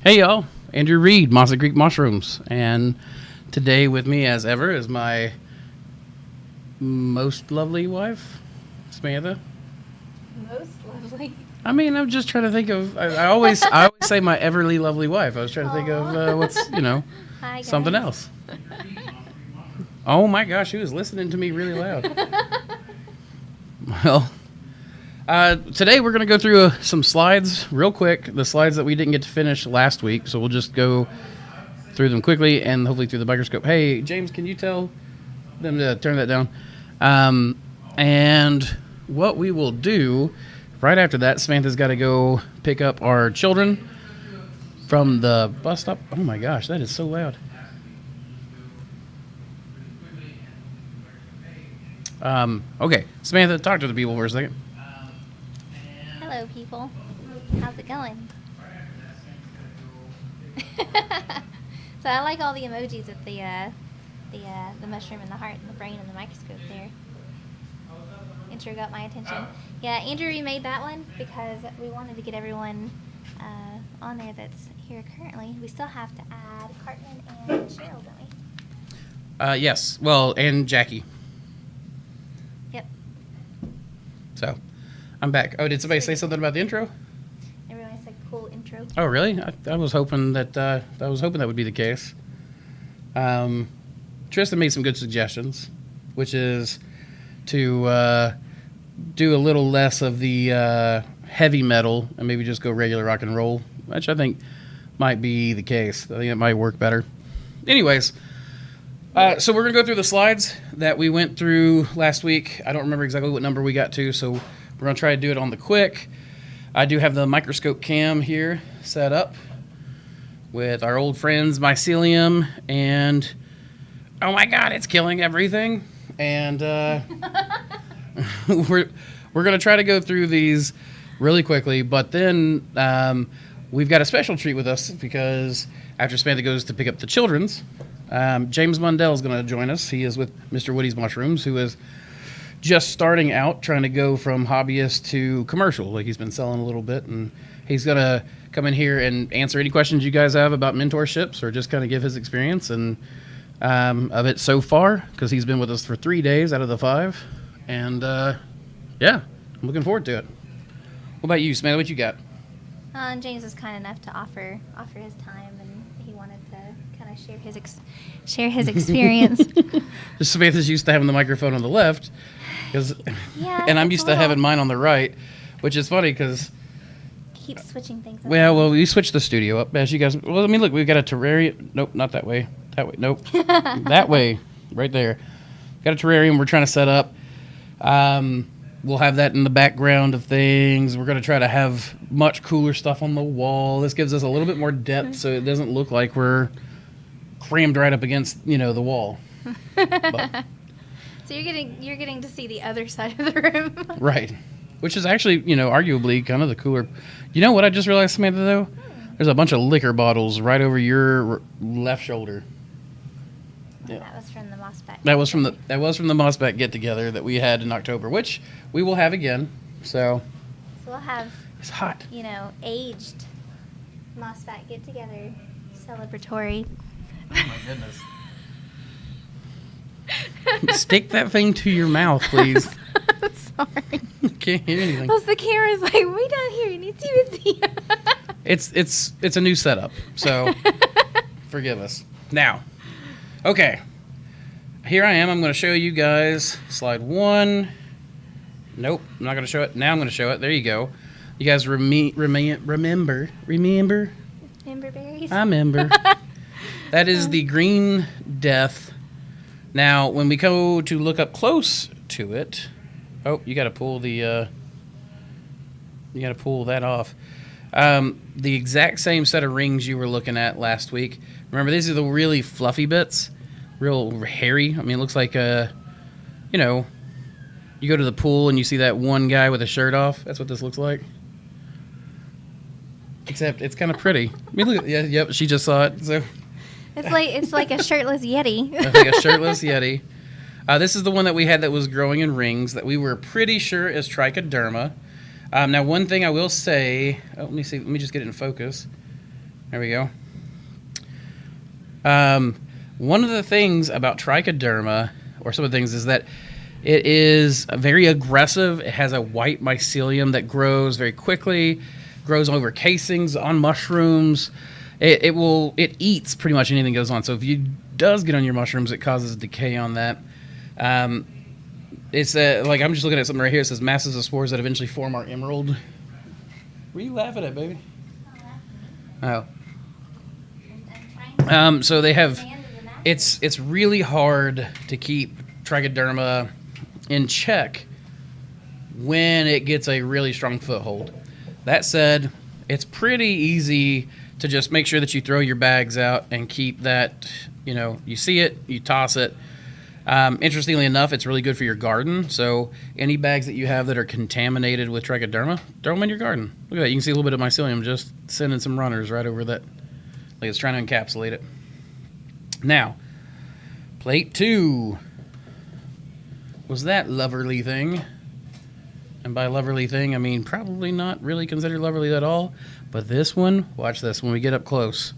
Hey y'all, Andrew Reed, Mossy Creek Mushrooms, and today with me as ever is my most lovely wife, Samantha. Most lovely. I mean, I'm just trying to think of. I always say my everly lovely wife. I was trying to think of what's Hi, guys. something else. Oh my gosh, she was listening to me really loud. Well. Today we're going to go through some slides real quick, the slides that we didn't get to finish last week, so we'll just go through them quickly and hopefully through the microscope. Hey, James, can you tell them to turn that down? And what we will do right after that, Samantha's got to go pick up our children from the bus stop. Oh my gosh, that is so loud. Okay, Samantha, talk to the people for a second. Hello, people. How's it going? So I like all the emojis with the mushroom and the heart and the brain and the microscope there. Intro got my attention. Yeah, Andrew remade that one because we wanted to get everyone on there that's here currently. We still have to add Cartman and Cheryl, don't we? Yes. Well, and Jackie. Yep. So, I'm back. Oh, did somebody say something about the intro? Everyone said cool intro. Oh, really? I was hoping that that would be the case. Tristan made some good suggestions, which is to do a little less of the heavy metal and maybe just go regular rock and roll, which I think might be the case. I think it might work better. Anyways, so we're going to go through the slides that we went through last week. I don't remember exactly what number we got to, so we're going to try to do it on the quick. I do have the microscope cam here set up with our old friends mycelium, and oh my god, it's killing everything. And we're going to try to go through these really quickly, but then we've got a special treat with us because after Samantha goes to pick up the children's, James Mundell is going to join us. He is with Mr. Woody's Mushrooms, who is just starting out, trying to go from hobbyist to commercial. Like, he's been selling a little bit, and he's going to come in here and answer any questions you guys have about mentorships or just kind of give his experience and of it so far, because he's been with us for 3 days out of the 5. And, yeah, I'm looking forward to it. What about you, Samantha? What you got? James was kind enough to offer his time, and he wanted to kind of share his experience. Samantha's used to having the microphone on the left, Yeah, and I'm used to having mine on the right, which is funny because keep switching things up. Well, we switched the studio up as you guys. Well, I mean, look, we've got a terrarium. Nope, not that way. That way. Nope. That way, right there. Got a terrarium we're trying to set up. We'll have that in the background of things. We're going to try to have much cooler stuff on the wall. This gives us a little bit more depth, so it doesn't look like we're crammed right up against, the wall. But, so you're getting to see the other side of the room. right. Which is actually, arguably kind of the cooler. You know what I just realized, Samantha, though? There's a bunch of liquor bottles right over your left shoulder. Yeah. That was from the Mossback. That was from the Mossback get together that we had in October, which we will have again. So we'll have it's hot. Aged Mossback get together celebratory. Oh my goodness. Stick that thing to your mouth, please. Sorry. Can't hear anything. Plus the camera's like, we down here, you need to see. It's a new setup, so forgive us. Now, okay. Here I am. I'm going to show you guys slide 1. Nope, I'm not going to show it. Now I'm going to show it. There you go. You guys remember? Member berries? I remember. That is the green death. Now, when we go to look up close to it, you got to pull the. You got to pull that off. The exact same set of rings you were looking at last week. Remember, these are the really fluffy bits, real hairy. I mean, it looks like you go to the pool and you see that one guy with a shirt off. That's what this looks like. Except it's kind of pretty. I mean, look. Yep. She just saw it. So. It's like a shirtless Yeti. It's like a shirtless Yeti. This is the one that we had that was growing in rings that we were pretty sure is trichoderma. Now, one thing I will say, let me see. Let me just get it in focus. There we go. One of the things about trichoderma, or some of the things, is that it is very aggressive. It has a white mycelium that grows very quickly, grows over casings on mushrooms. It eats pretty much anything that goes on. So if it does get on your mushrooms, it causes decay on that. It's like, I'm just looking at something right here. It says masses of spores that eventually form our emerald. What are you laughing at, baby? Oh. So they have, it's really hard to keep trichoderma in check when it gets a really strong foothold. That said, it's pretty easy to just make sure that you throw your bags out and keep that, you see it, you toss it. Interestingly enough, it's really good for your garden. So any bags that you have that are contaminated with trichoderma, throw them in your garden. Look at that. You can see a little bit of mycelium just sending some runners right over that. Like it's trying to encapsulate it. Now, plate 2 was that loverly thing. And by loverly thing, I mean probably not really considered loverly at all. But this one, watch this when we get up close.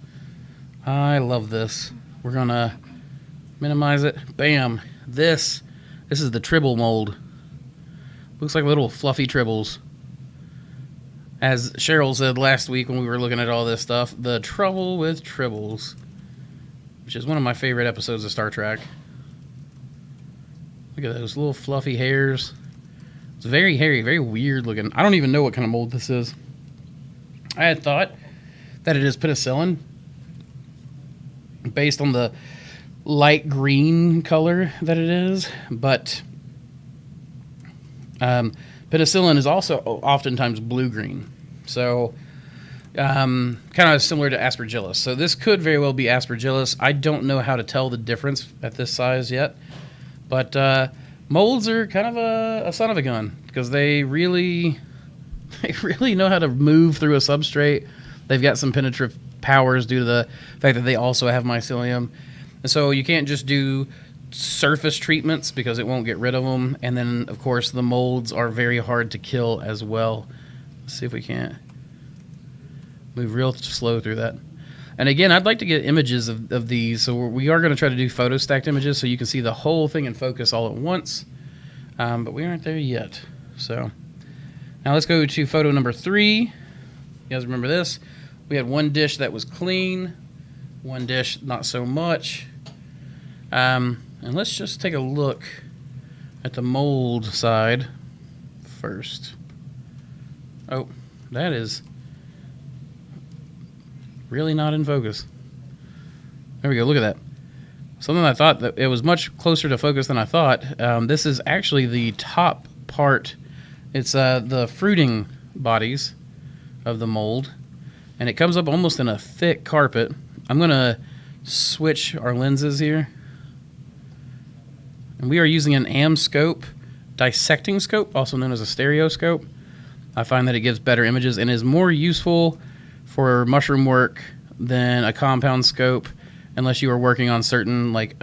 I love this. We're going to minimize it. Bam. This is the tribble mold. Looks like little fluffy tribbles. As Cheryl said last week when we were looking at all this stuff, the trouble with tribbles, which is one of my favorite episodes of Star Trek. Look at those little fluffy hairs. It's very hairy, very weird looking. I don't even know what kind of mold this is. I had thought that it is penicillin based on the light green color that it is, but penicillin is also oftentimes blue-green. So kind of similar to aspergillus. So this could very well be aspergillus. I don't know how to tell the difference at this size yet. But molds are kind of a son of a gun because they really know how to move through a substrate. They've got some penetrative powers due to the fact that they also have mycelium. And so you can't just do surface treatments because it won't get rid of them. And then, of course, the molds are very hard to kill as well. Let's see if we can't move real slow through that. And again, I'd like to get images of these. So we are going to try to do photo stacked images so you can see the whole thing in focus all at once. But we aren't there yet. So now let's go to photo number 3. You guys remember this? We had one dish that was clean, one dish not so much. And let's just take a look at the mold side first. Oh, that is really not in focus. There we go. Look at that. Something I thought that it was much closer to focus than I thought. This is actually the top part. It's the fruiting bodies of the mold. And it comes up almost in a thick carpet. I'm going to switch our lenses here. And we are using an Amscope dissecting scope, also known as a stereoscope. I find that it gives better images and is more useful for mushroom work than a compound scope, unless you are working on certain like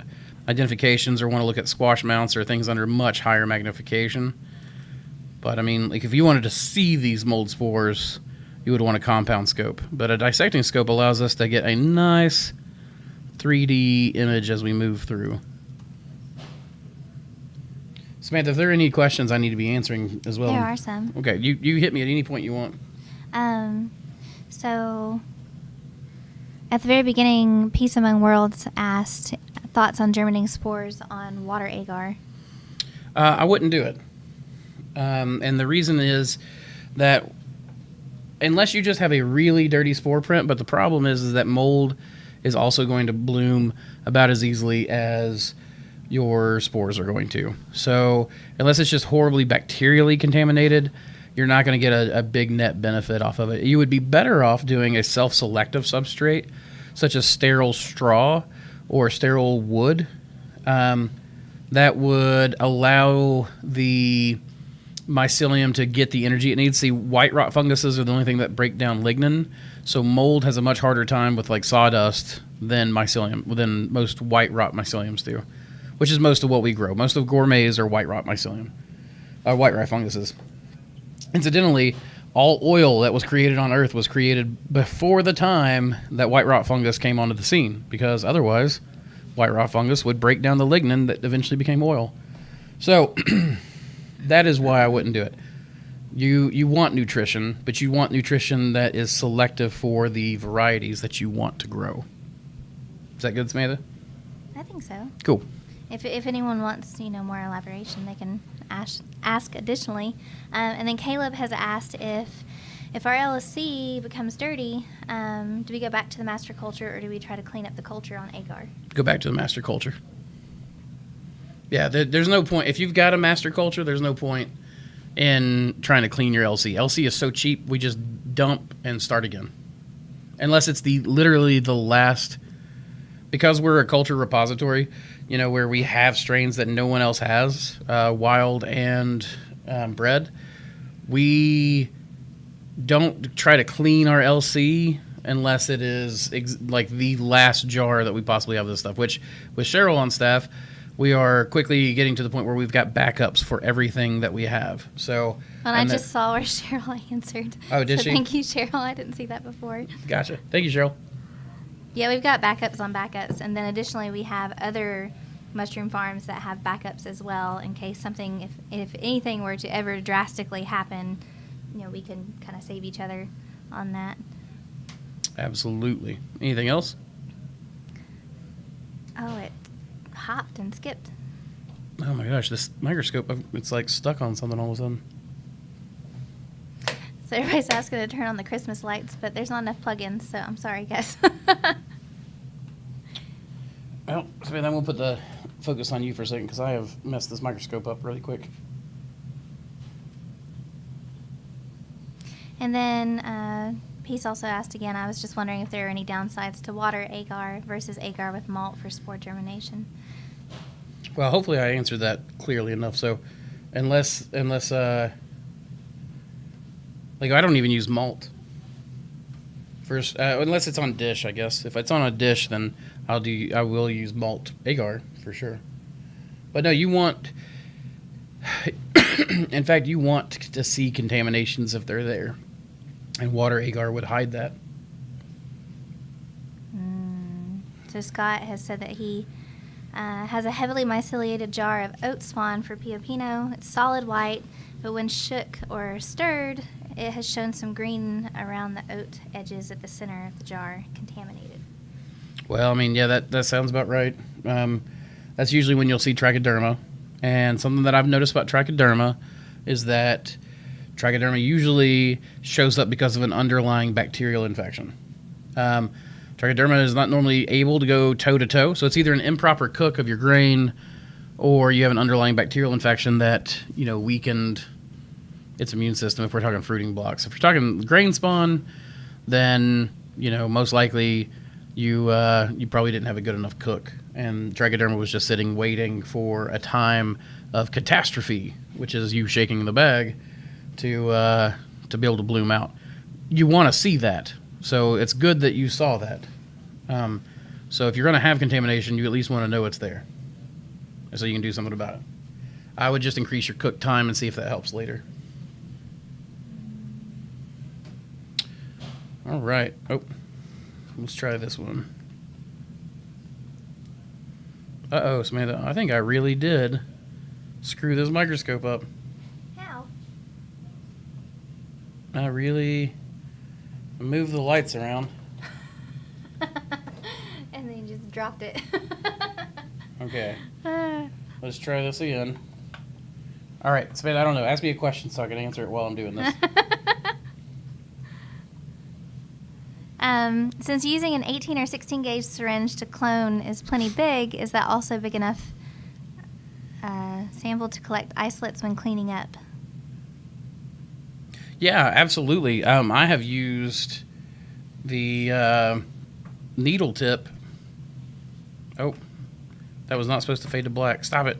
identifications or want to look at squash mounts or things under much higher magnification. But I mean, like if you wanted to see these mold spores, you would want a compound scope. But a dissecting scope allows us to get a nice 3D image as we move through. Samantha, if there are any questions I need to be answering as well. There are some. Okay, you hit me at any point you want. So at the very beginning, Peace Among Worlds asked thoughts on germinating spores on water agar. I wouldn't do it. And the reason is that unless you just have a really dirty spore print, but the problem is that mold is also going to bloom about as easily as your spores are going to. So unless it's just horribly bacterially contaminated, you're not going to get a big net benefit off of it. You would be better off doing a self-selective substrate, such as sterile straw or sterile wood. That would allow the mycelium to get the energy it needs. See, white rot funguses are the only thing that break down lignin. So mold has a much harder time with like sawdust than mycelium, than most white rot myceliums do, which is most of what we grow. Most of gourmets are white rot mycelium, white rot funguses. Incidentally, all oil that was created on Earth was created before the time that white rot fungus came onto the scene, because otherwise white rot fungus would break down the lignin that eventually became oil. So that is why I wouldn't do it. You want nutrition, but you want nutrition that is selective for the varieties that you want to grow. Is that good, Samantha? I think so. Cool. If anyone wants, more elaboration, they can ask additionally. And then Caleb has asked if our LSC becomes dirty, do we go back to the master culture, or do we try to clean up the culture on agar? Go back to the master culture. Yeah, there's no point. If you've got a master culture, there's no point in trying to clean your LC. LC is so cheap, we just dump and start again. Unless it's literally the last, because we're a culture repository, where we have strains that no one else has, wild and bred. We don't try to clean our LC unless it is like the last jar that we possibly have this stuff, which with Cheryl on staff, we are quickly getting to the point where we've got backups for everything that we have. So, well, I just saw where Cheryl answered. Oh, did she? Thank you, Cheryl. I didn't see that before. Gotcha. Thank you, Cheryl. Yeah, we've got backups on backups, and then additionally we have other mushroom farms that have backups as well in case something, if anything were to ever drastically happen, we can kind of save each other on that. Absolutely. Anything else? Oh, it hopped and skipped. Oh my gosh, this microscope, it's like stuck on something all of a sudden. So everybody's asking to turn on the Christmas lights, but there's not enough plugins, so I'm sorry, guys. Well, so then we'll put the focus on you for a second, because I have messed this microscope up really quick. And then Peace also asked again, I was just wondering if there are any downsides to water agar versus agar with malt for spore germination. Well, hopefully I answered that clearly enough. So unless like I don't even use malt. First, unless it's on dish, I guess. If it's on a dish, then I will use malt agar for sure. But no, you want, in fact, you want to see contaminations if they're there, and water agar would hide that. So Scott has said that he has a heavily myceliated jar of oat swan for Pio Pino. It's solid white, but when shook or stirred, it has shown some green around the oat edges at the center of the jar, contaminated. Well, I mean, yeah, that sounds about right. That's usually when you'll see trichoderma. And something that I've noticed about trichoderma is that trichoderma usually shows up because of an underlying bacterial infection. Trichoderma is not normally able to go toe-to-toe, so it's either an improper cook of your grain or you have an underlying bacterial infection that, weakened its immune system if we're talking fruiting blocks. If you're talking grain spawn, then, most likely you probably didn't have a good enough cook. And trichoderma was just sitting waiting for a time of catastrophe, which is you shaking the bag to be able to bloom out. You want to see that. So it's good that you saw that. So if you're going to have contamination, you at least want to know it's there, so you can do something about it. I would just increase your cook time and see if that helps later. All right. Oh, let's try this one. Uh-oh, Samantha, I think I really did screw this microscope up. How? I really moved the lights around. And then you just dropped it. Okay. Let's try this again. All right, Samantha, I don't know. Ask me a question so I can answer it while I'm doing this. Since using an 18 or 16 gauge syringe to clone is plenty big, is that also big enough sample to collect isolates when cleaning up? Yeah, absolutely. I have used the needle tip. Oh, that was not supposed to fade to black. Stop it.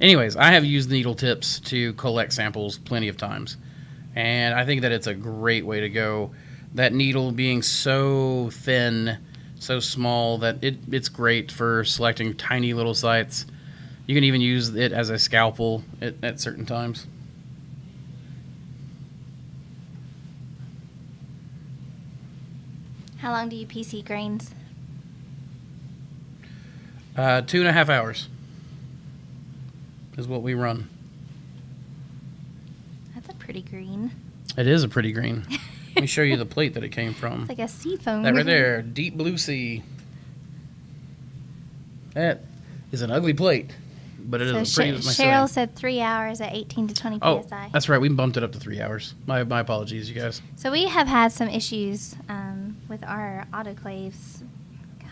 Anyways, I have used needle tips to collect samples plenty of times. And I think that it's a great way to go. That needle being so thin, so small, that it's great for selecting tiny little sites. You can even use it as a scalpel at certain times. How long do you PC grains? 2.5 hours is what we run. That's a pretty green. It is a pretty green. Let me show you the plate that it came from. It's like a sea foam. That right there, deep blue sea. That is an ugly plate, but it is pretty. Cheryl said 3 hours at 18 to 20 Oh, psi. that's right. We bumped it up to 3 hours. My apologies, you guys. So we have had some issues with our autoclaves,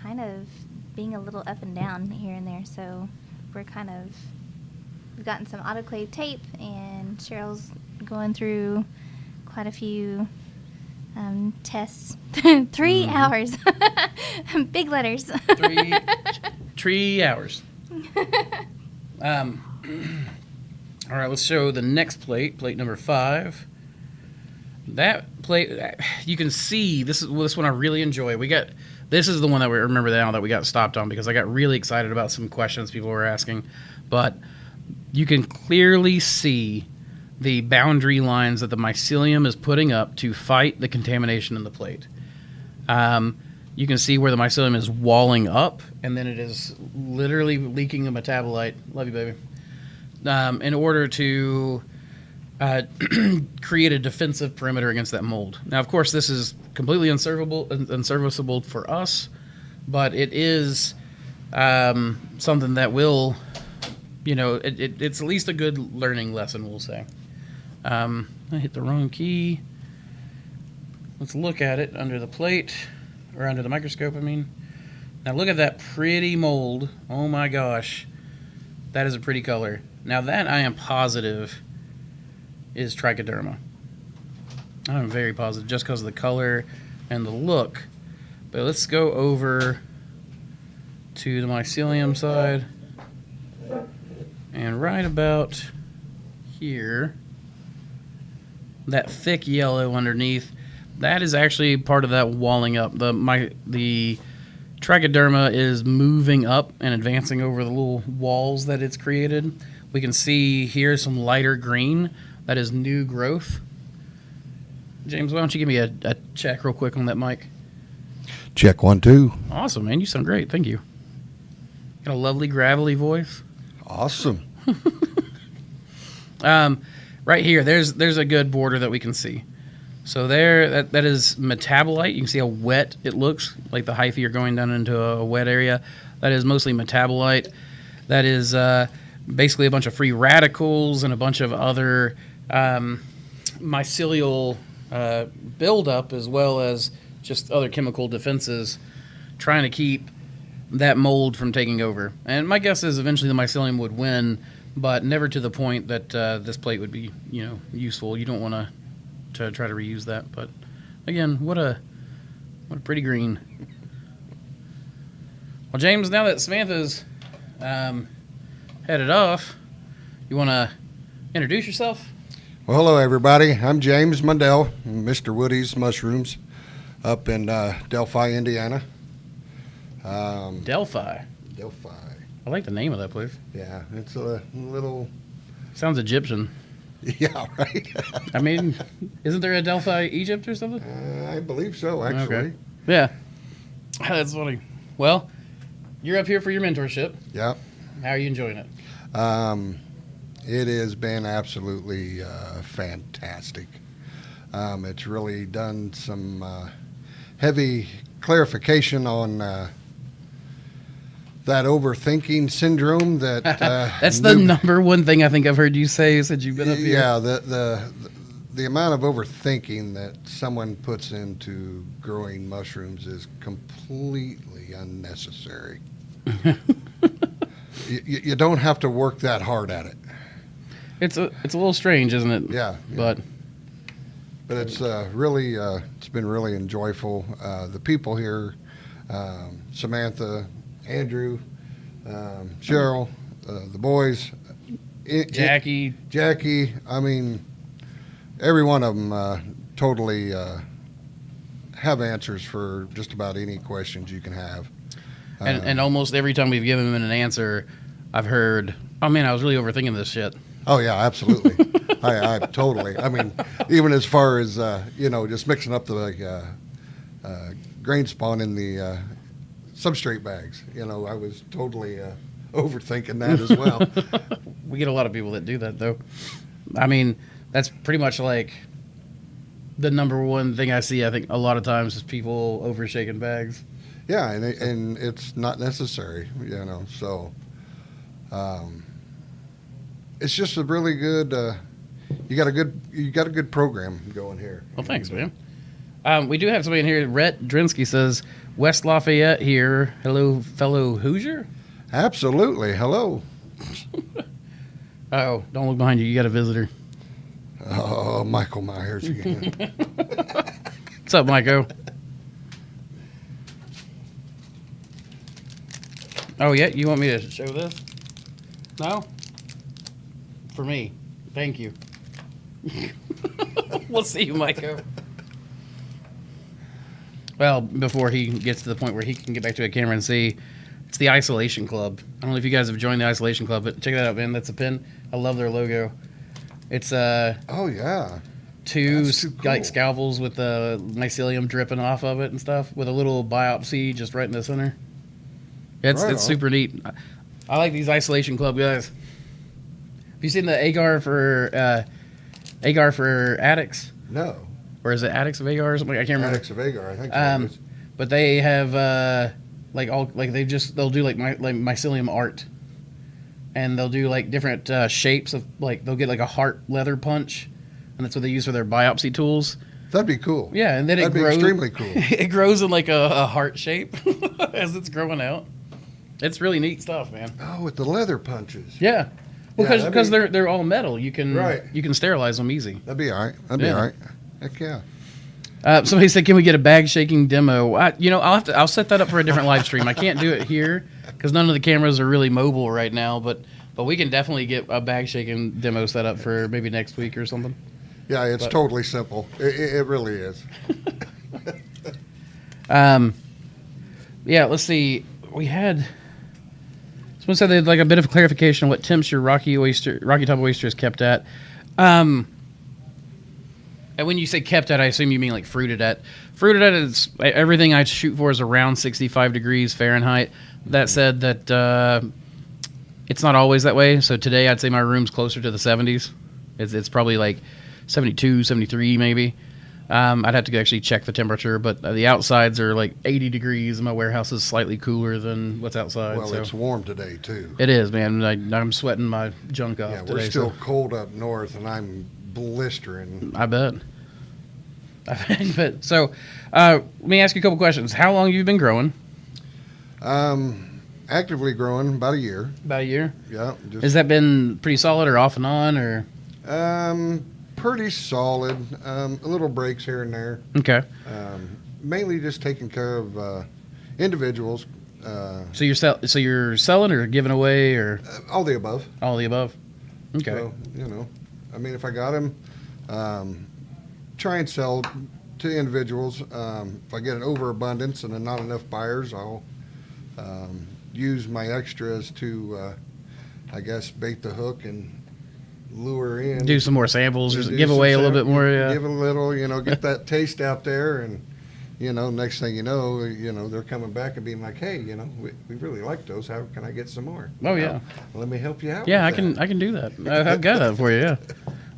kind of being a little up and down here and there. So we've gotten some autoclave tape, and Cheryl's going through quite a few tests. 3 hours. Big letters. 3 hours. All right, let's show the next plate number 5. That plate, you can see, this one I really enjoy. This is the one that we remember now that we got stopped on because I got really excited about some questions people were asking. But you can clearly see the boundary lines that the mycelium is putting up to fight the contamination in the plate. You can see where the mycelium is walling up, and then it is literally leaking a metabolite. Love you, baby. In order to create a defensive perimeter against that mold. Now, of course, this is completely unserviceable for us, but it is something that will, it's at least a good learning lesson, we'll say. I hit the wrong key. Let's look at it under the plate, or under the microscope, I mean. Now look at that pretty mold. Oh my gosh. That is a pretty color. Now that I am positive is trichoderma. I'm very positive just because of the color and the look. But let's go over to the mycelium side. And right about here, that thick yellow underneath, that is actually part of that walling up. The trichoderma is moving up and advancing over the little walls that it's created. We can see here some lighter green. That is new growth. James, why don't you give me a check real quick on that mic? Check 1, 2. Awesome, man. You sound great. Thank you. Got a lovely gravelly voice. Awesome. Right here, there's a good border that we can see. So there, that is metabolite. You can see how wet it looks, like the hyphae are going down into a wet area. That is mostly metabolite. That is basically a bunch of free radicals and a bunch of other mycelial buildup, as well as just other chemical defenses, trying to keep that mold from taking over. And my guess is eventually the mycelium would win, but never to the point that this plate would be, useful. You don't want to try to reuse that. But again, what a pretty green. Well, James, now that Samantha's headed off, you want to introduce yourself? Well, hello, everybody. I'm James Mundell, Mr. Woody's Mushrooms, up in Delphi, Indiana. Delphi. I like the name of that place. Yeah, it's a little... Sounds Egyptian. Yeah, right. I mean, isn't there a Delphi, Egypt or something? I believe so, actually. Okay. Yeah. That's funny. Well, you're up here for your mentorship. Yeah. How are you enjoying it? It has been absolutely fantastic. It's really done some heavy clarification on that overthinking syndrome that that's the number one thing I think I've heard you say since you've been up here. Yeah, the amount of overthinking that someone puts into growing mushrooms is completely unnecessary. You don't have to work that hard at it. It's a little strange, isn't it? Yeah. But it's really it's been really enjoyable. The people here, Samantha, Andrew, Cheryl, the boys, Jackie. I mean, every one of them totally have answers for just about any questions you can have. And almost every time we've given them an answer, I've heard, oh man, I was really overthinking this shit. Oh yeah, absolutely. I totally. I mean, even as far as just mixing up the grain spawn in the substrate bags. I was totally overthinking that as well. We get a lot of people that do that though. I mean, that's pretty much like the number one thing I see. I think a lot of times is people overshaking bags. Yeah, and it's not necessary. So. It's just a really good. You got a good program going here. Well, thanks, man. We do have somebody in here. Rhett Drinsky says West Lafayette here. Hello, fellow Hoosier. Absolutely. Hello. Oh, don't look behind you. You got a visitor. Oh, Michael Myers again. What's up, Michael? Oh yeah, you want me to show this? No? For me. Thank you. We'll see you, Michael. Well, before he gets to the point where he can get back to a camera and see, it's the Isolation Club. I don't know if you guys have joined the Isolation Club, but check that out, man. That's a pin. I love their logo. It's oh yeah, two cool. like scalpels with the mycelium dripping off of it and stuff, with a little biopsy just right in the center. It's super neat. I like these Isolation Club guys. Have you seen the agar for addicts? No. Or is it addicts of agar or something? I can't remember. Addicts of agar, I think. So but they have they'll do like mycelium art, and they'll do like different shapes of they'll get like a heart leather punch, and that's what they use for their biopsy tools. That'd be cool. Yeah, and then that'd be extremely cool. It grows in like a heart shape as it's growing out. It's really neat stuff, man. Oh, with the leather punches. Yeah. Well, because they're all metal, you can sterilize them easy. That'd be all right. That'd be all right. Heck yeah. Somebody said, "Can we get a bag shaking demo?" I'll set that up for a different live stream. I can't do it here because none of the cameras are really mobile right now. But we can definitely get a bag shaking demo set up for maybe next week or something. Yeah, it's totally simple. It really is. Yeah. Let's see. We had. Someone said they'd like a bit of clarification on what temps your Rocky Top oyster is kept at. And when you say kept at, I assume you mean like fruited at. Fruited at is everything I shoot for is around 65 degrees Fahrenheit. That said, that it's not always that way. So today I'd say my room's closer to the 70s. It's probably like 72, 73 maybe. I'd have to actually check the temperature, but the outsides are like 80 degrees, and my warehouse is slightly cooler than what's outside. Well, it's warm today, too. It is, man. I'm sweating my junk off today. Yeah, we're still cold up north, and I'm blistering. I bet. So, let me ask you a couple questions. How long have you been growing? Actively growing about a year. About a year? Yeah. Has that been pretty solid or off and on, or? Pretty solid. A little breaks here and there. Okay. Mainly just taking care of individuals. So you're selling or giving away or? All the above. All the above. Okay. So, I mean, if I got them, try and sell to individuals. If I get an overabundance and not enough buyers, I'll use my extras to, I guess, bait the hook and lure in. Do some more samples or give away a little bit more. Yeah. Give a little, get that taste out there, and next thing you know, they're coming back and being like, hey, we really like those. How can I get some more? Oh yeah. Let me help you out. Yeah, with I can do that. I've got that for you. Yeah.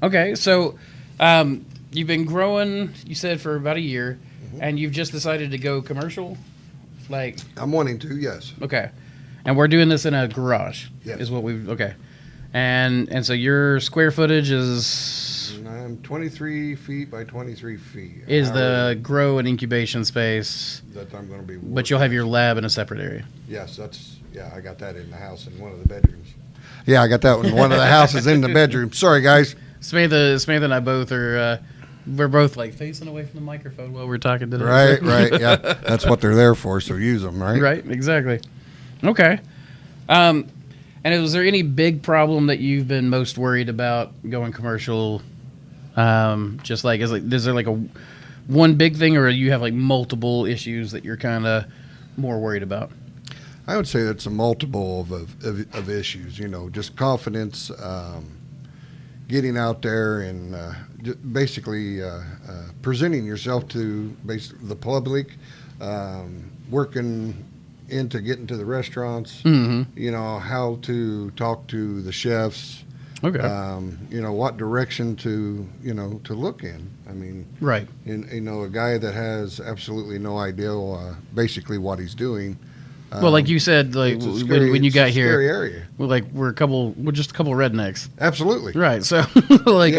Okay, so you've been growing, you said, for about a year, and you've just decided to go commercial. I'm wanting to, yes. Okay, and we're doing this in a garage. Yes. Is what we've okay. And so your square footage is 23 feet by 23 feet. Is the grow and incubation space that I'm going to be. But you'll have your lab in a separate area. Yes, I got that in the house in one of the bedrooms. Yeah, I got that in one of the houses in the bedroom. Sorry, guys. Samantha and I both are. We're both facing away from the microphone while we're talking today. Right. Yeah, that's what they're there for. So use them, right? Right. Exactly. Okay. And was there any big problem that you've been most worried about going commercial? Is there like a one big thing, or you have like multiple issues that you're kind of more worried about? I would say that's a multiple of issues. Just confidence, getting out there and basically presenting yourself to the public, working into getting to the restaurants. How to talk to the chefs. Okay. What direction to look in. I mean, Right. a guy that has absolutely no idea basically what he's doing. Well, like you said, like when you got here, scary area. we're just a couple rednecks. Absolutely. Right. So like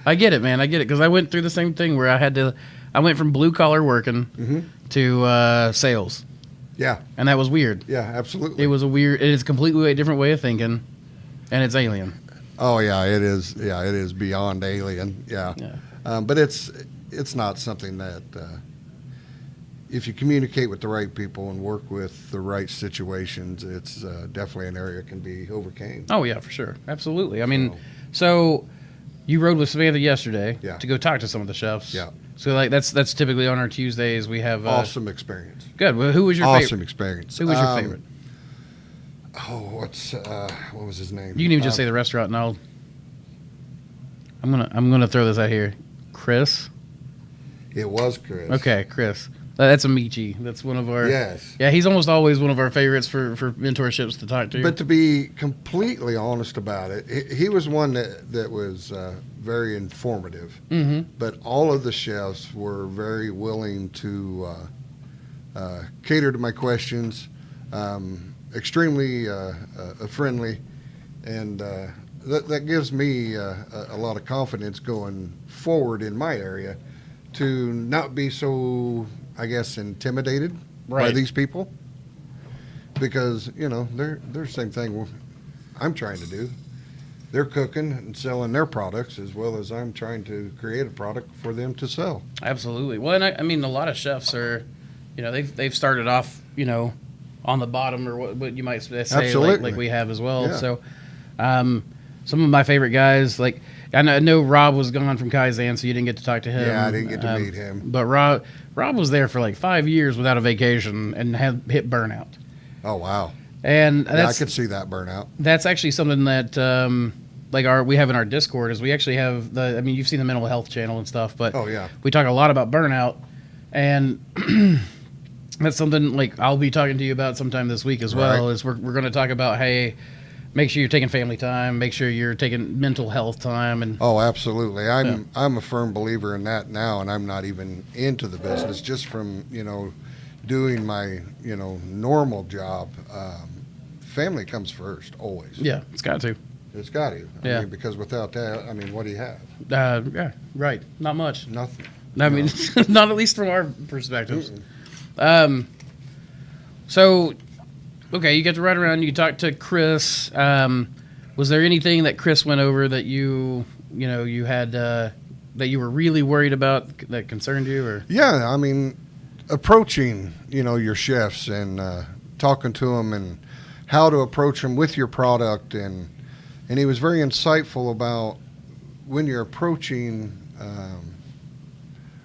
I get it, man. I get it because I went through the same thing where I went from blue collar working to sales, Yeah. and that was weird. Yeah. Absolutely. It was it's a completely different way of thinking, and it's alien. Oh yeah, it is. Yeah, it is beyond alien. Yeah. But it's not something that if you communicate with the right people and work with the right situations, it's definitely an area that can be overcame. Oh yeah, for sure, absolutely. I mean, so you rode with Samantha yesterday to go talk to some of the chefs. Yeah. So like that's typically on our Tuesdays. We have Awesome experience. Good. Well, who was your Awesome favorite? experience. Who was your favorite? Oh, what was his name? You can even just say the restaurant, and I'm gonna throw this out here. Chris. It was Chris. Okay, Chris. That's a Michi. That's one of our. Yes. Yeah, he's almost always one of our favorites for mentorships to talk to. But to be completely honest about it, he was one that was very informative. Mm-hmm. But all of the chefs were very willing to cater to my questions, extremely friendly, and that gives me a lot of confidence going forward in my area to not be so, I guess, intimidated by these people, because they're the same thing I'm trying to do. They're cooking and selling their products as well as I'm trying to create a product for them to sell. Absolutely. Well, and I mean, a lot of chefs are, they've started off, on the bottom, or what you might say, like we have as well. Yeah. So, some of my favorite guys, like I know Rob was gone from Kaizen, so you didn't get to talk to him. Yeah, I didn't get to meet him. But Rob was there for like 5 years without a vacation and had hit burnout. Oh wow! And I could see that burnout. That's actually something that we have in our Discord. Is we actually have you've seen the mental health channel and stuff, but Oh yeah, we talk a lot about burnout, and that's something like I'll be talking to you about sometime this week as well. Right. Is we're going to talk about, hey, make sure you're taking family time, make sure you're taking mental health time, and oh, absolutely. I'm a firm believer in that now, and I'm not even into the business just from doing my normal job. Family comes first, always. yeah, it's got to. It's got to. I mean, because without that, what do you have? Yeah, right. Not much. Nothing. I mean, not at least from our perspectives. So, okay, you get to ride around. You talk to Chris. Was there anything that Chris went over that you had that you were really worried about that concerned you, or? Yeah, I mean, approaching your chefs and talking to them and how to approach them with your product, and he was very insightful about when you're approaching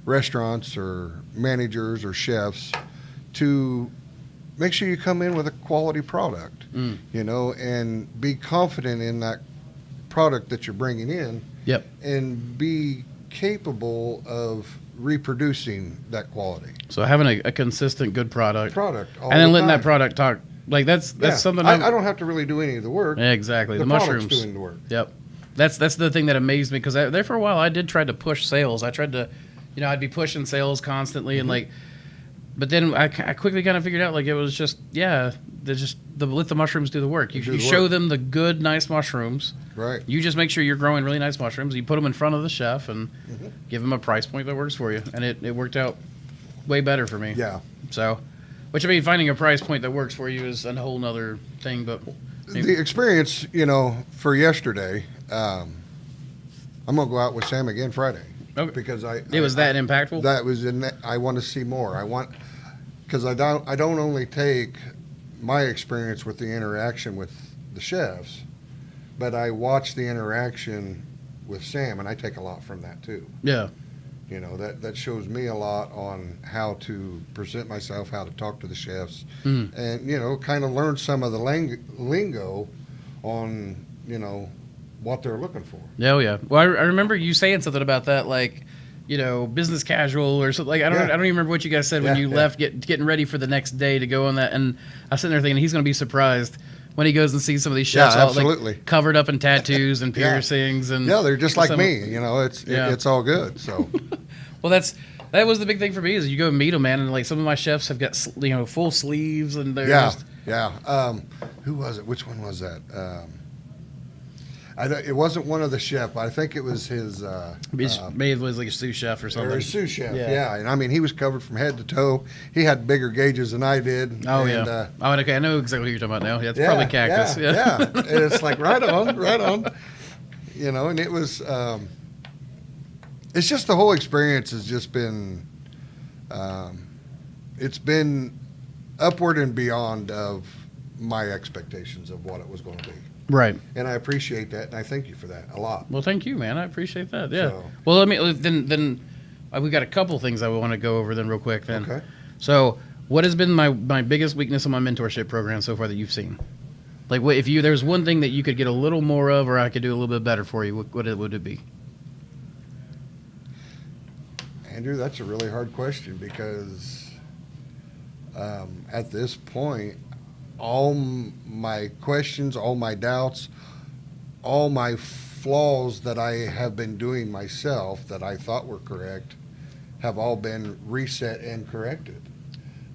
restaurants or managers or chefs to make sure you come in with a quality product, and be confident in that product that you're bringing in. Yep. And be capable of reproducing that quality. So having a consistent good product, All and then the letting time. that product talk. Like that's something I don't have to really do any of the work. Exactly. The product's mushrooms doing the work. Yep. That's the thing that amazed me, because there for a while I did try to push sales. I tried to, I'd be pushing sales constantly, and but then I quickly kind of figured out it was just let the mushrooms do the work. You show them the good, nice mushrooms. Right. You just make sure you're growing really nice mushrooms. You put them in front of the chef and give them a price point that works for you, and it worked out way better for me. Yeah. So, finding a price point that works for you is a whole nother thing. But the experience, for yesterday, I'm gonna go out with Sam again Friday. Okay. Because it was that impactful. That was I want to see more. Because I don't only take my experience with the interaction with the chefs, but I watch the interaction with Sam, and I take a lot from that too. Yeah. You know, that shows me a lot on how to present myself, how to talk to the chefs, and, you know, kind of learn some of the lingo on, you know, what they're looking for. Oh yeah. Well, I remember you saying something about that, like, you know, business casual or something. Like I don't even remember what you guys said when you left, getting ready for the next day to go on that. And I was sitting there thinking he's going to be surpurped when he goes and sees some of these chefs all, like, covered up in tattoos and piercings and they're just like me. You know, it's all good. So, well, that was the big thing for me is you go meet them, man, and like some of my chefs have got, you know, full sleeves and they're just, who was it? Which one was that? It wasn't one of the chefs, but I think it was his. Maybe it was like a sous chef or something. Or a sous chef, yeah. And I mean, he was covered from head to toe. He had bigger gauges than I did. Oh, yeah. Okay, I know exactly what you're talking about now. Yeah, it's probably cactus. Yeah. And it's like, right on. You know, and it was, it's just the whole experience has just been, it's been upward and beyond of my expectations of what it was going to be. Right. And I appreciate that, and I thank you for that a lot. Well, thank you, man. I appreciate that. Yeah. So. Well, then we got a couple things I want to go over then real quick then. Okay. So, what has been my biggest weakness in my mentorship program so far that you've seen? Like, what if there's one thing that you could get a little more of, or I could do a little bit better for you? What would it be? Andrew, that's a really hard question because at this point, all my questions, all my doubts, all my flaws that I have been doing myself that I thought were correct have all been reset and corrected.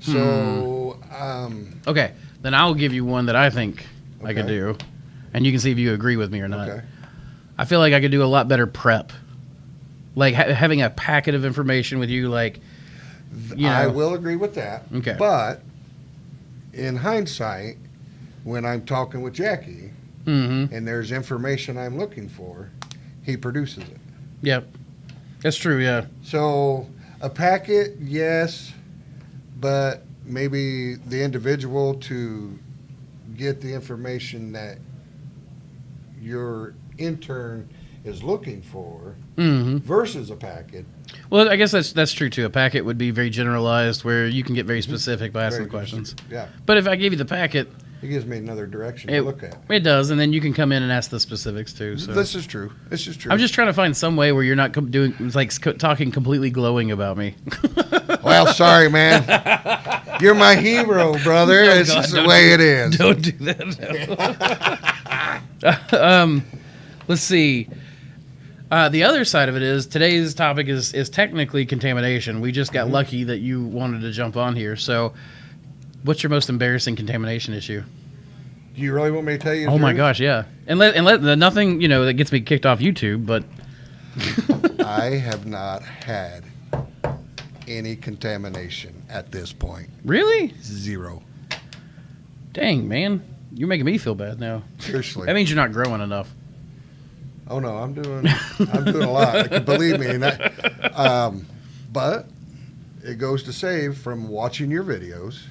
So, okay, then I'll give you one that I think I could do, and you can see if you agree with me or not. Okay. I feel like I could do a lot better prep, like having a packet of information with you, like, you know. I will agree with that. Okay. But in hindsight, when I'm talking with Jackie and there's information I'm looking for, he produces it. Yep. That's true, yeah. So a packet, yes, but maybe the individual to get the information that your intern is looking for versus a packet. Well, I guess that's true too. A packet would be very generalized, where you can get very specific by asking questions. Yeah. But if I gave you the packet, it gives me another direction to look at. It does, and then you can come in and ask the specifics too. So This is true. I'm just trying to find some way where you're not doing talking completely glowing about me. Well, sorry, man. You're my hero, brother. Oh, it's God, just the way it is. Don't do that. No. Let's see. The other side of it is today's topic is technically contamination. We just got lucky that you wanted to jump on here. So, what's your most embarrassing contamination issue? Do you really want me to tell you? Oh my gosh, yeah. And let nothing that gets me kicked off YouTube, but I have not had any contamination at this point. Really? 0. Dang, man, you're making me feel bad now. Seriously. That means you're not growing enough. Oh no, I'm doing a lot. Believe me. But it goes to save from watching your videos,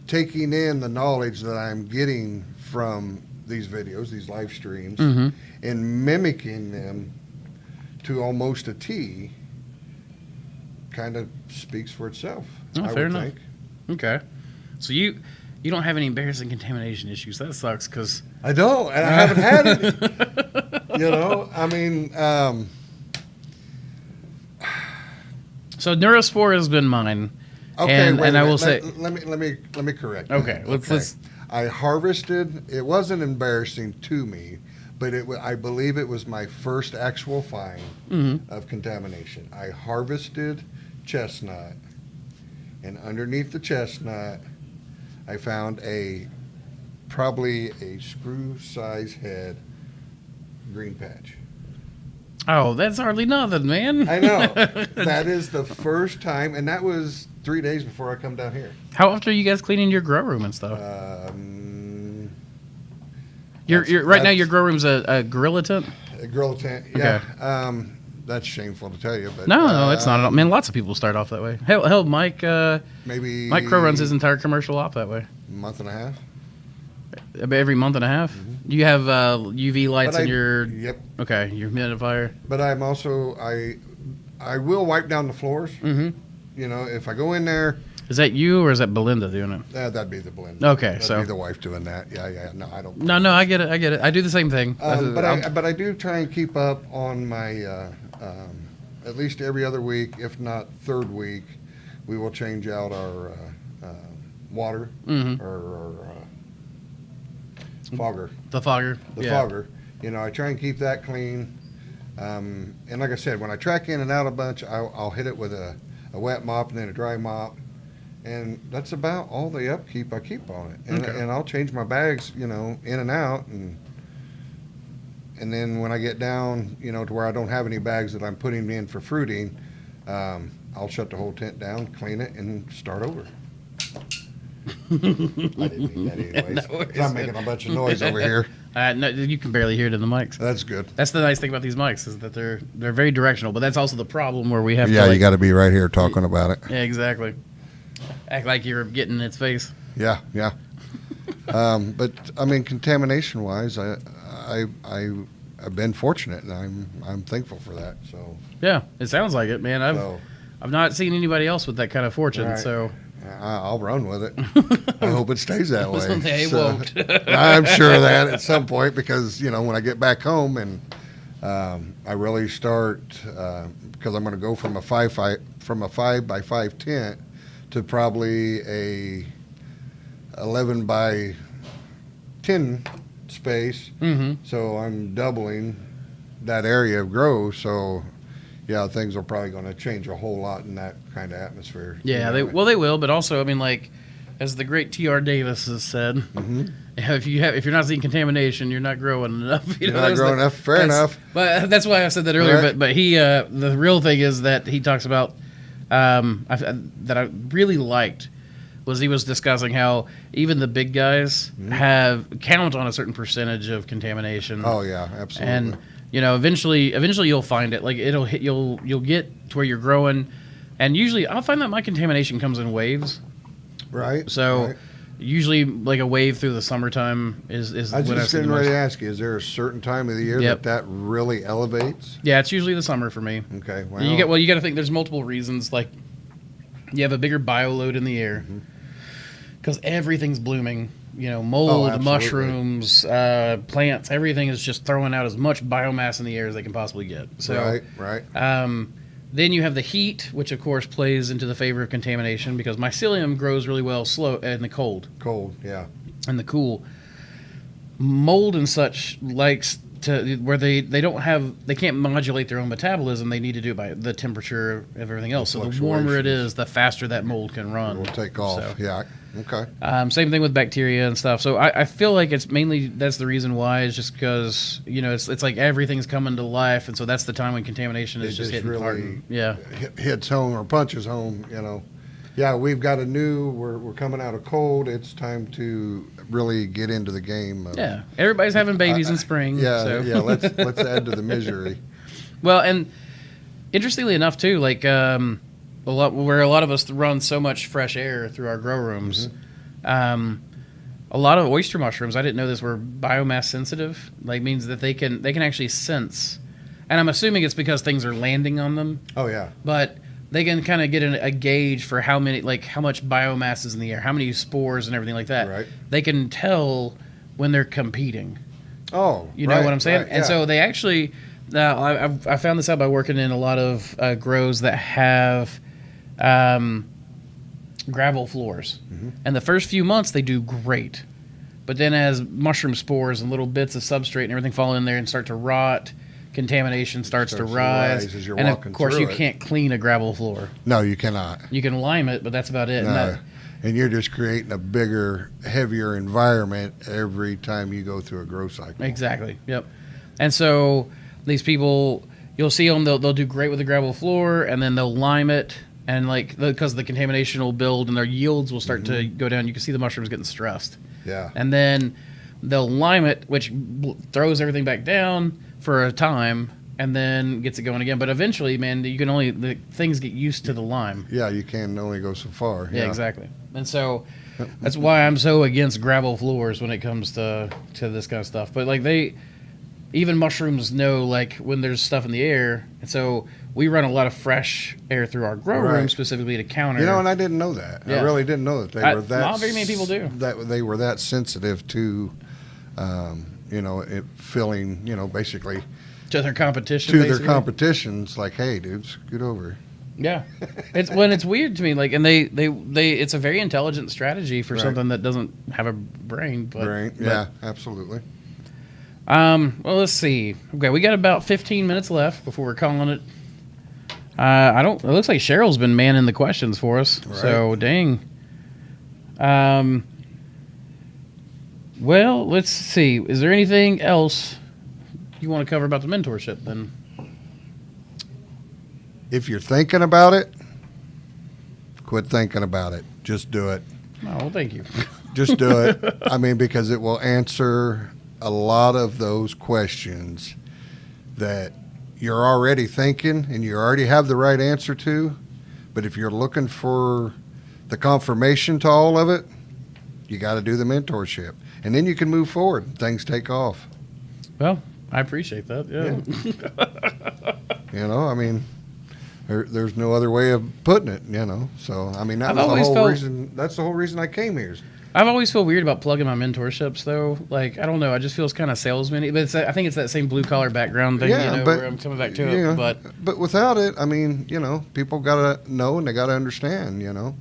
taking in the knowledge that I'm getting from these videos, these live streams, and mimicking them to almost a T. Kind of speaks for itself. Oh, I fair would enough. think. Okay, so you don't have any embarrassing contamination issues. That sucks because I don't, and I haven't had any. I mean, so Neurospore has been mine. okay, and I will say, let me correct. Okay, let's. I harvested. It wasn't embarrassing to me, but I believe it was my first actual find of contamination. I harvested chestnut, and underneath the chestnut, I found probably a screw size head green patch. Oh, that's hardly nothing, man. I know. That is the first time, and that was 3 days before I come down here. How often are you guys cleaning your grow room and stuff? Right now your grow room's a gorilla tent? A gorilla tent, yeah. Okay. That's shameful to tell you, but No, it's not at all. Man, lots of people start off that way. Hell, Mike maybe Mike Crow runs his entire commercial off that way. a month and a half. Every month and a half? You have UV lights But in your... Yep. Okay, your humidifier. But I'm also, I will wipe down the floors. Mm-hmm. You know, if I go in there, Is that you or is that Belinda doing it? that'd be the blend. Okay, that'd so... be the wife doing that. Yeah. No, I don't. No, I get it. I do the same thing. But I do try and keep up on my, at least every other week, if not third week, we will change out our water Mhm. or fogger. The fogger. The fogger. You know, I try and keep that clean. And like I said, when I track in and out a bunch, I'll hit it with a wet mop and then a dry mop. And that's about all the upkeep I keep on it. And, Okay. and I'll change my bags, you know, in and out. And then when I get down, you know, to where I don't have any bags that I'm putting in for fruiting, I'll shut the whole tent down, clean it, and start over. I didn't mean that anyways. No, 'Cause I'm making a bunch of noise over here. No, you can barely hear it in the mics. That's good. That's the nice thing about these mics is that they're very directional, but that's also the problem where we have Yeah, to, you got to be right here talking about it. Yeah, exactly. Act like you're getting in its face. Yeah. But I mean, contamination-wise, I've been fortunate, and I'm thankful for that. So Yeah, it sounds like it, man. I've not seen anybody else with that kind of fortune, Right. so I'll run with it. I hope it stays that way. Someday it So, won't. I'm sure of that at some point because, you know, when I get back home and I really start because I'm going to go from a 5 by 5 tent to probably a 11 by 10 space. Mhm. So I'm doubling that area of grow. So yeah, things are probably going to change a whole lot in that kind of atmosphere. Yeah, You know? they will, but also I mean, like as the great T.R. Davis has said, Mhm. if you're not seeing contamination, you're not growing enough. You're not growing enough. Fair enough. But that's why I said that earlier. Right. But he the real thing is that he talks about that I really liked was he was discussing how even the big guys have count on a certain percentage of contamination. Oh yeah, absolutely. And you know, eventually you'll find it. Like it'll hit. You'll get to where you're growing, and usually I'll find that my contamination comes in waves. right. So right. usually like a wave through the summertime is I was when just see the getting ready most. to ask you: is there a certain time of the year Yep. that really elevates? Yeah, it's usually the summer for me. Okay. Well, You got to think there's multiple reasons. Like you have a bigger bio load in the air because everything's blooming. You know, mold, absolutely. mushrooms, plants, everything is just throwing out as much biomass in the air as they can possibly get. So, right. then you have the heat, which of course plays into the favor of contamination because mycelium grows really well slow in the cold Cold. Yeah. and the cool. Mold and such likes to where they can't modulate their own metabolism. They need to do it by the temperature of everything else. So the warmer it is, the faster that mold can run. We'll take off. So, Yeah. Okay. same thing with bacteria and stuff. So I feel like it's mainly that's the reason why is just because you know it's like everything's coming to life, and so that's the time when contamination is It just just hitting hard. really Yeah, Hits home or punches home. You know. Yeah, we've got we're coming out of cold. It's time to really get into the game. Of, yeah. Everybody's having babies in spring. Yeah. So. Yeah. Let's add to the misery. Well, and interestingly enough, too, like a lot of us run so much fresh air through our grow rooms. A lot of oyster mushrooms, I didn't know this, were biomass sensitive. Like means that they can actually sense, and I'm assuming it's because things are landing on them. Oh yeah. But they can kind of get a gauge for how much biomass is in the air, how many spores and everything like that. Right. They can tell when they're competing. Oh. You know what I'm saying? Right, And so they actually, I found this out by working in a lot of grows that have gravel floors. And the first few months they do great. But then as mushroom spores and little bits of substrate and everything fall in there and start to rot, contamination starts to rise. as you're And of walking course through you it. can't clean a gravel floor. No, you cannot. You can lime it, but that's about it. And No. that, And you're just creating a bigger, heavier environment every time you go through a grow cycle. exactly. Yep. And so these people, you'll see them, they'll do great with the gravel floor, and then they'll lime it, and because the contamination will build and their yields will start to go down. You can see the mushrooms getting stressed. Yeah. And then they'll lime it, which throws everything back down for a time, and then gets it going again. But eventually, man, the things get used to the lime. Yeah, you can only go so far. Yeah, exactly. And so that's why I'm so against gravel floors when it comes to this kind of stuff. But like even mushrooms know like when there's stuff in the air, and so we run a lot of fresh air through our grow room specifically to counter. You know, and I didn't know that. Yeah. I really didn't know that they were that. Not very many people do. That they were that sensitive to, you know, it filling. You know, basically to their competition. To their competitions, like, hey, dude, scoot over. Yeah, it's weird to me. Like, and they it's a very intelligent strategy for something that doesn't have a brain. Yeah, absolutely. Well, let's see. Okay, we got about 15 minutes left before we're calling it. It looks like Cheryl's been manning the questions for us. Right. So, dang. Well, let's see. Is there anything else you want to cover about the mentorship then? If you're thinking about it, quit thinking about it. Just do it. Oh, well, thank you. Just do it. I mean, because it will answer a lot of those questions that you're already thinking and you already have the right answer to. But if you're looking for the confirmation to all of it, you got to do the mentorship. And then you can move forward. Things take off. Well, I appreciate that. Yeah. You know, I mean, there's no other way of putting it, you know. So, I mean, that's the whole reason I came here. I've always felt weird about plugging my mentorships, though. Like, I don't know. It just feels kind of salesman-y. But I think it's that same blue-collar background thing, where I'm coming back to it. But without it, I mean, you know, people got to know and they got to understand, you know.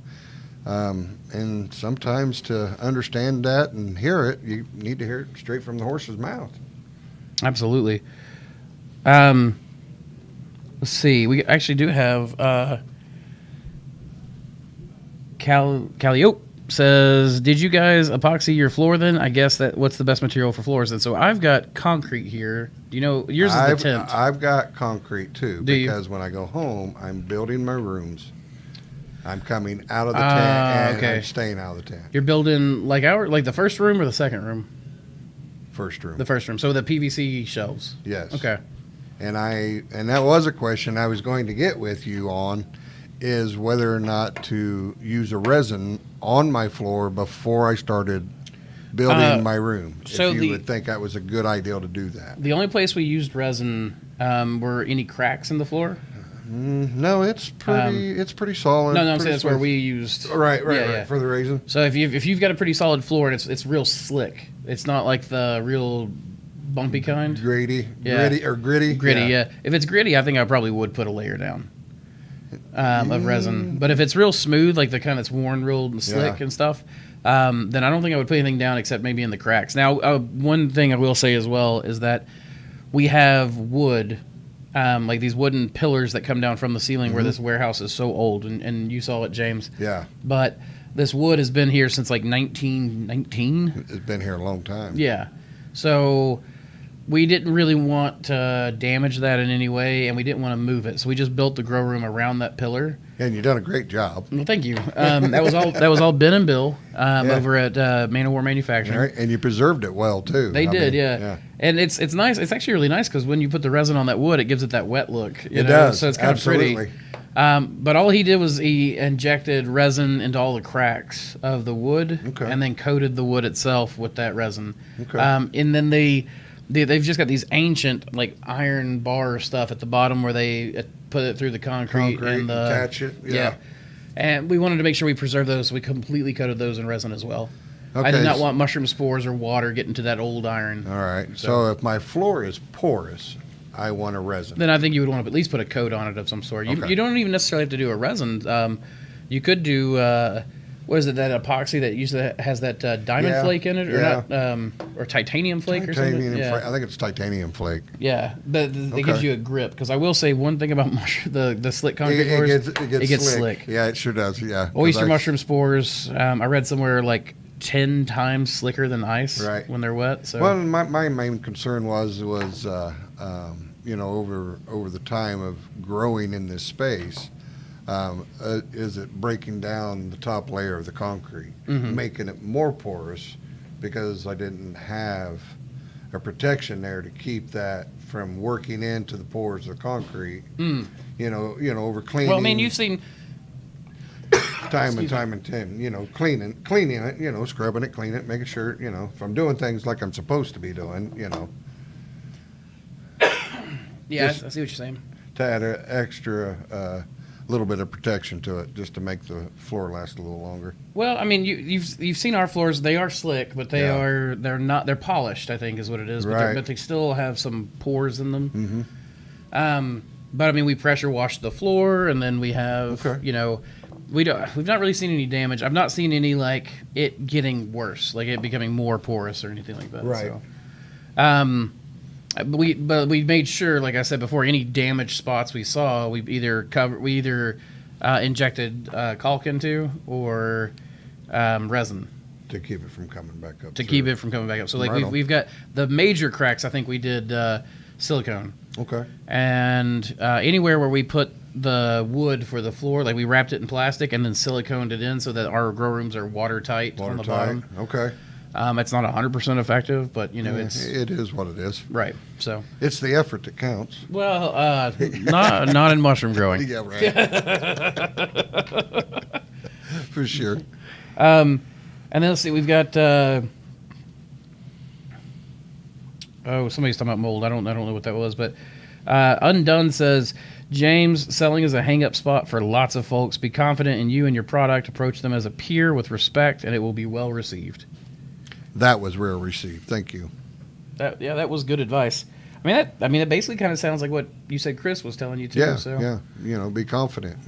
And sometimes to understand that and hear it, you need to hear it straight from the horse's mouth. Absolutely. Let's see. We actually do have Calliope says, did you guys epoxy your floor then? I guess what's the best material for floors? And so I've got concrete here. Do you know, yours is the tent. I've got concrete too, because when I go home, I'm building my rooms. I'm coming out of the tent and I'm staying out of the tent. You're building like the first room or the second room? First room. The first room. So the PVC shelves. Yes. Okay. And that was a question I was going to get with you on, is whether or not to use a resin on my floor before I started building my room. So if you would think that was a good idea to do that. The only place we used resin were any cracks in the floor. No, it's pretty solid. No, I'm saying that's where we used. Right, for the resin. So if you've got a pretty solid floor and it's real slick, it's not like the real bumpy kind. Gritty. Gritty, yeah. If it's gritty, I think I probably would put a layer down of resin. But if it's real smooth, like the kind that's worn real slick and stuff, then I don't think I would put anything down except maybe in the cracks. Now, one thing I will say as well is that we have wood. Like these wooden pillars that come down from the ceiling where this warehouse is so old, and you saw it, James. Yeah. But this wood has been here since like 1919. It's been here a long time. Yeah. So we didn't really want to damage that in any way, and we didn't want to move it. So we just built the grow room around that pillar. And you've done a great job. Well, thank you. That was all Ben and Bill over at Man of War Manufacturing. Right. And you preserved it well too. They did, yeah. And it's nice. It's actually really nice because when you put the resin on that wood, it gives it that wet look. It does. So it's kind of pretty. But all he did was he injected resin into all the cracks of the wood, and then coated the wood itself with that resin. Okay. And then they've just got these ancient like iron bar stuff at the bottom where they put it through the concrete and attach it. Yeah. And we wanted to make sure we preserve those, so we completely coated those in resin as well. Okay. I did not want mushroom spores or water getting to that old iron. All right. So if my floor is porous, I want a resin. Then I think you would want to at least put a coat on it of some sort. You don't even necessarily have to do a resin. You could do what is it, that epoxy that usually has that diamond flake in it, or not, or titanium flake or something? Flake. I think it's titanium flake. Yeah, but it gives you a grip. Because I will say one thing about the slick concrete floors, it gets slick. Yeah, it sure does. Yeah. Oyster mushroom spores. I read somewhere like 10 times slicker than ice when they're wet. So well, my main concern was you know, over the time of growing in this space. Is it breaking down the top layer of the concrete, making it more porous, because I didn't have a protection there to keep that from working into the pores of the concrete. You know, over cleaning. Well, I mean, you've seen time and time, cleaning it, scrubbing it, cleaning it, making sure, if I'm doing things like I'm supposed to be doing, Yeah, I Just- see what you're saying. to add an extra little bit of protection to it, just to make the floor last a little longer. Well, I mean, you've seen our floors. They are slick, but they're polished, I think is what it is. But, Right. but they still have some pores in them. Mm-hmm. But I mean, we pressure wash the floor, and then we have, Okay. we've not really seen any damage. I've not seen any like it getting worse, like it becoming more porous or anything like that. Right. So, we made sure, like I said before, any damaged spots we saw, we either injected caulk into or resin To keep it from coming back up. to keep it from coming back up. So like Right on. we've got the major cracks. I think we did silicone, Okay. and anywhere where we put the wood for the floor, like we wrapped it in plastic and then siliconed it in so that our grow rooms are watertight on the bottom. Okay. It's not 100% effective, but it's It is what it is. right. So It's the effort that counts. well, not in mushroom growing. Yeah, right. For sure. And then let's see, we've got somebody's talking about mold. I don't know what that was, but Undone says, James, selling is a hang-up spot for lots of folks. Be confident in you and your product. Approach them as a peer with respect, and it will be well received. That was well received. Thank you. That was good advice. It basically kind of sounds like what you said Chris was telling you too. Yeah, So. yeah. Be confident,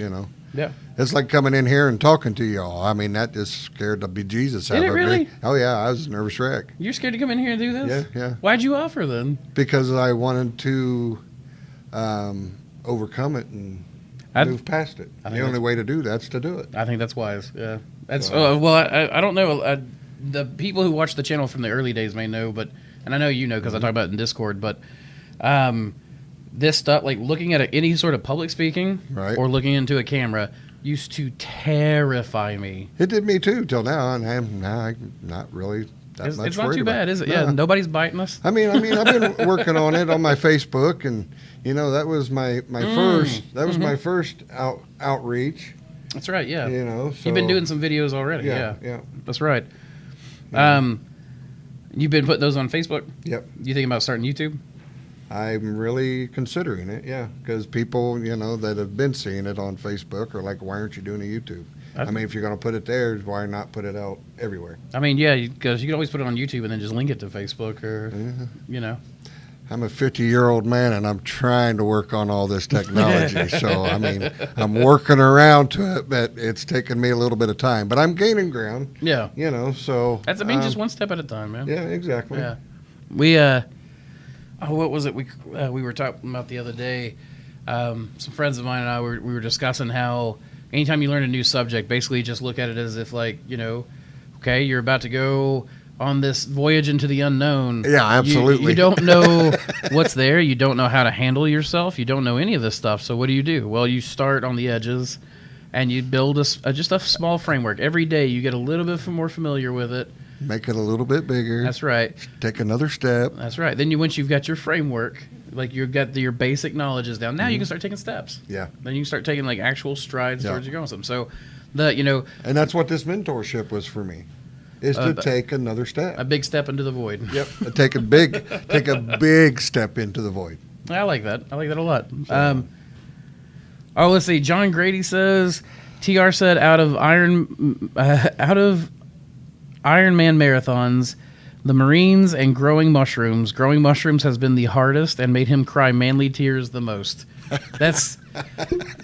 Yeah. It's like coming in here and talking to y'all. I mean, that just scared the bejesus out Did it of me. really? Oh, yeah. I was a nervous wreck. You're scared to come in here and do this? Yeah. Why'd you offer then? Because I wanted to overcome it and move past it. I think The only that's- way to do that's to do it. I think that's wise. Yeah. That's So- well. I don't know. The people who watch the channel from the early days may know, and I know you know because I talk about it in Discord. But this stuff, like looking at any sort of public speaking Right. or looking into a camera, used to terrify me. It did me too till now, and I'm not really that much It's not worried too about bad, is it? No. Yeah. Nobody's biting us. I mean, I've been working on it on my Facebook, and that was my first. That was my first outreach. That's right. Yeah. So You've been doing some videos already. Yeah. yeah. That's right. Yeah. You've been putting those on Facebook. Yep. You thinking about starting YouTube? I'm really considering it, yeah, because people, that have been seeing it on Facebook are like, why aren't you doing a YouTube? I mean, if you're going to put it there, why not put it out everywhere? I mean, yeah, because you can always put it on YouTube and then just link it to Facebook or, I'm a 50-year-old man, and I'm trying to work on all this technology. So, I mean, I'm working around to it, but it's taken me a little bit of time. But I'm gaining ground, Yeah. so. That's, just one step at a time, man. Yeah, exactly. Yeah. We, what was it we were talking about the other day? Some friends of mine and I we were discussing how anytime you learn a new subject, basically just look at it as if like, okay, you're about to go on this voyage into the unknown. Yeah, absolutely. You don't know what's there. You don't know how to handle yourself. You don't know any of this stuff. So what do? Well, you start on the edges and you build just a small framework. Every day you get a little bit more familiar with it. Make it a little bit bigger. That's right. Take another step. That's right. Then once you've got your framework, like you've got your basic knowledge is down. Now you can start taking steps. Yeah. Then you can start taking like actual strides Yeah. towards your goal. So And that's what this mentorship was for me, is to take another step. a big step into the void. Yep. Take a big step into the void. I like that. I like that a lot. Let's see. John Grady says, TR said out of Ironman marathons, the Marines and growing mushrooms. Growing mushrooms has been the hardest and made him cry manly tears the most. That's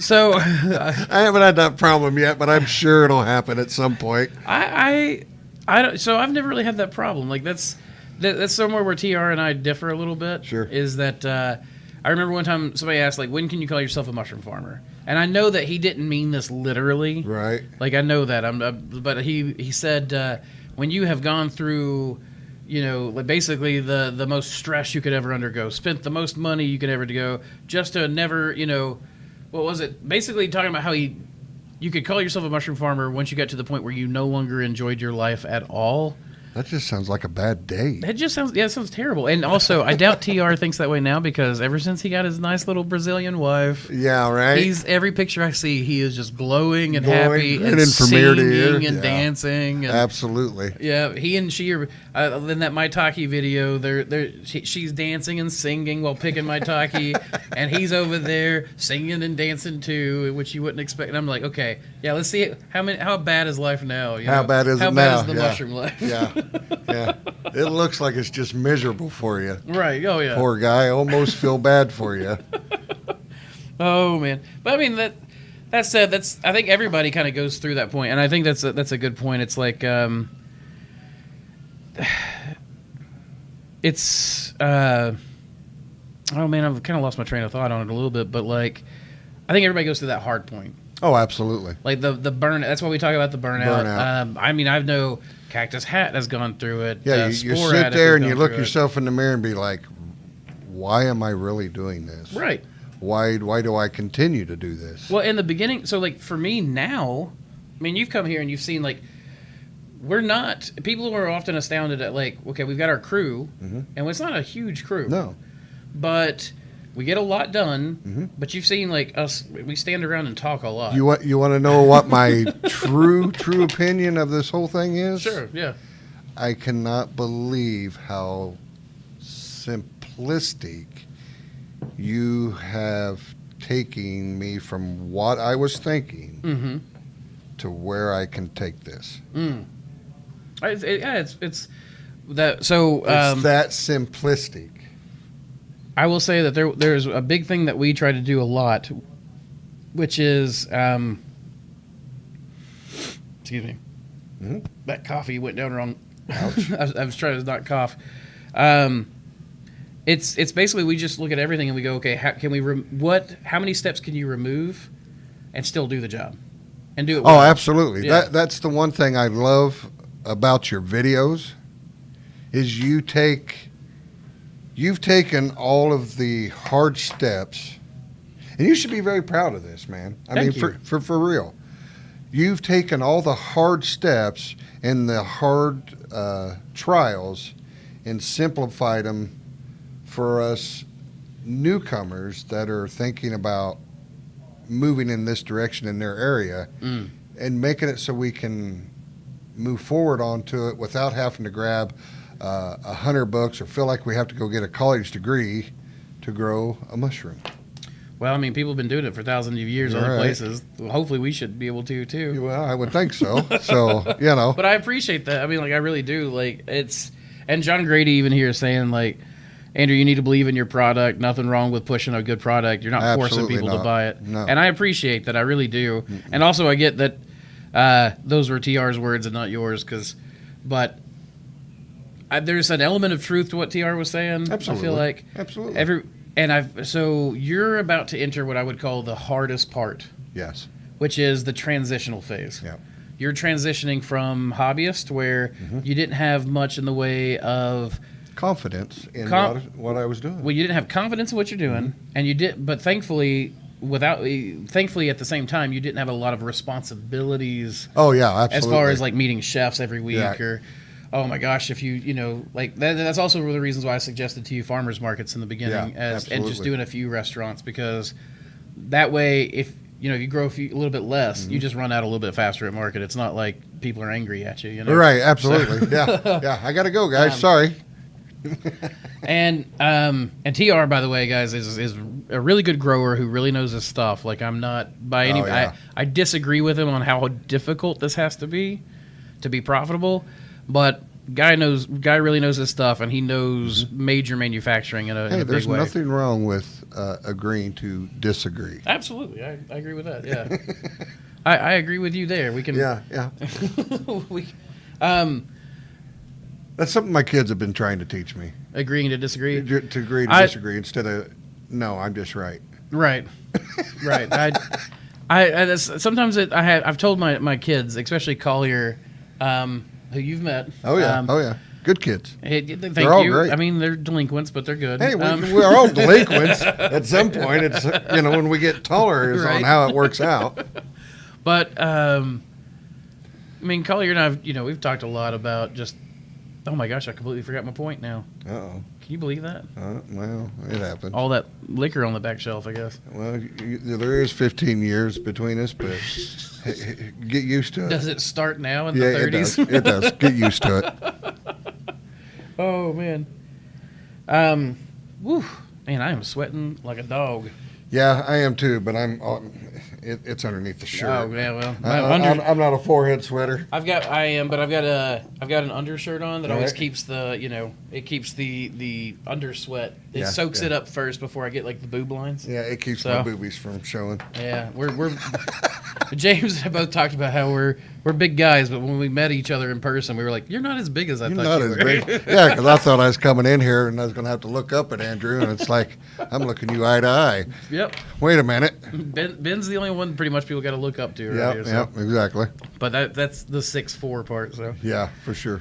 so. I haven't had that problem yet, but I'm sure it'll happen at some point. I don't. So I've never really had that problem. Like that's somewhere where TR and I differ a little bit. Sure. Is that I remember one time somebody asked like, when can you call yourself a mushroom farmer? And I know that he didn't mean this literally. Right. Like I know that but he said when you have gone through, like basically the most stress you could ever undergo, spent the most money you could ever go, just to never, what was it? Basically talking about how you could call yourself a mushroom farmer once you got to the point where you no longer enjoyed your life at all. That just sounds like a bad day. It just sounds, it sounds terrible. And also, I doubt TR thinks that way now because ever since he got his nice little Brazilian wife, Yeah, right. every picture I see, he is just glowing and Glowing, happy and grinning from ear to ear. singing and Yeah. dancing. And, Absolutely. yeah, he and she are in that maitake video. She's dancing and singing while picking maitake, and he's over there singing and dancing too, which you wouldn't expect. And I'm like, okay, yeah, let's see how bad is life now? You How know? bad is how it bad now? is the Yeah. mushroom life? Yeah, yeah. It looks like it's just miserable for you. Right. Oh yeah. Poor guy. I almost feel bad for you. Oh man, but I mean that said, I think everybody kind of goes through that point, and I think that's a good point. It's like it's oh man, I've kind of lost my train of thought on it a little bit, but like I think everybody goes through that hard point, Oh, absolutely. like the burn. That's why we talk about the burnout. Burnout. I mean, I know Cactus Hat has gone through it. Yeah, you Spore sit Addict there has and you gone look through it. yourself in the mirror and be like, why am I really doing this? Right. Why do I continue to do this? Well, in the beginning, so like for me now, I mean, you've come here and you've seen like we're not people are often astounded at like, okay, we've got our crew, Mhm. and it's not a huge crew, No. but we get a lot done. Mhm. But you've seen like us, we stand around and talk a lot. You want to know what my true opinion of this whole thing is? Sure, yeah, I cannot believe how simplistic you have taken me from what I was thinking mm-hmm. to where I can take this. It's that. So It's that simplistic. I will say that there's a big thing that we try to do a lot, which is excuse me, Mhm. that coffee went down wrong. Ouch. I was trying to not cough. It's basically we just look at everything and we go, okay, how can we how many steps can you remove and still do the job and do it well? Oh, absolutely. Yeah. That's the one thing I love about your videos is you've taken all of the hard steps, and you should be very proud of this, man. Thank you. For real. You've taken all the hard steps and the hard trials and simplified them for us newcomers that are thinking about moving in this direction in their area and making it so we can move forward onto it without having to grab 100 books or feel like we have to go get a college degree to grow a mushroom. Well, I mean, people have been doing it for thousands of years, other Right. places. Well, hopefully, we should be able to too. Well, I would think so. So, you know. But I appreciate that. I mean, like I really do. Like and John Grady even here is saying like, Andrew, you need to believe in your product. Nothing wrong with pushing a good product. You're not forcing Absolutely people not. to buy it. No. And I appreciate that. I really do. And also, I get that those were TR's words and not yours. But there's an element of truth to what TR was saying. Absolutely. I feel like Absolutely. so you're about to enter what I would call the hardest part, Yes. which is the transitional phase. Yeah. You're transitioning from hobbyist where you didn't have much in the way of Confidence in what I was doing. well, you didn't have confidence in what you're doing, and you did. But thankfully, at the same time, you didn't have a lot of responsibilities Oh, yeah, absolutely. as far as like meeting chefs every week Yeah. or. Oh my gosh! If you know like that's also one of the reasons why I suggested to you farmers markets in the beginning Yeah, and just absolutely. doing a few restaurants because that way if you grow a little bit less, you just run out a little bit faster at market. It's not like people are angry at you. Right, absolutely. Yeah. I got to go, guys. Sorry. And TR, by the way, guys, is a really good grower who really knows his stuff. Like I'm not by any. Oh, yeah. I disagree with him on how difficult this has to be profitable, but guy really knows his stuff, and he knows major manufacturing in a big There's way. nothing wrong with agreeing to disagree. Absolutely, I agree with that. Yeah, I agree with you there. We can. Yeah. we That's something my kids have been trying to teach me. agreeing to disagree. To agree to disagree instead of, no, I'm just right. Right. Sometimes I've told my kids, especially Collier, who you've met. Oh, yeah. Good kids. Hey, thank They're all you. great. I mean, they're delinquents, but they're good. Hey, we're all delinquents at some point. It's, when we get taller is on Right. how it works out. But I mean, Collier and I've we've talked a lot about just Oh my gosh, I completely forgot my point now. Uh-oh. Can you believe that? Well, it happened. All that liquor on the back shelf, I guess. Well, there is 15 years between us, but get used to it. Does it start now in Yeah, the 30s? it does. Get used to it. Oh, man. Woo. Man, I am sweating like a dog. Yeah, I am too, but it's underneath the shirt. Oh, yeah, well. I'm not a forehead sweater. But I've got an undershirt on that always Right. keeps it keeps the under sweat. It Yeah, soaks yeah. it up first before I get like the boob lines. Yeah, it keeps So- my boobies from showing. Yeah, we're James and I both talked about how we're big guys, but when we met each other in person, we were like, "You're not as big as I You're thought not you as were." big. Yeah, because I thought I was coming in here and I was going to have to look up at Andrew, and it's like I'm looking you eye to eye. Yep. Wait a minute. Ben's the only one pretty much people got to look up to. Right Yep, here, so. yep, exactly. But that's the 6'4" part. So Yeah, for sure.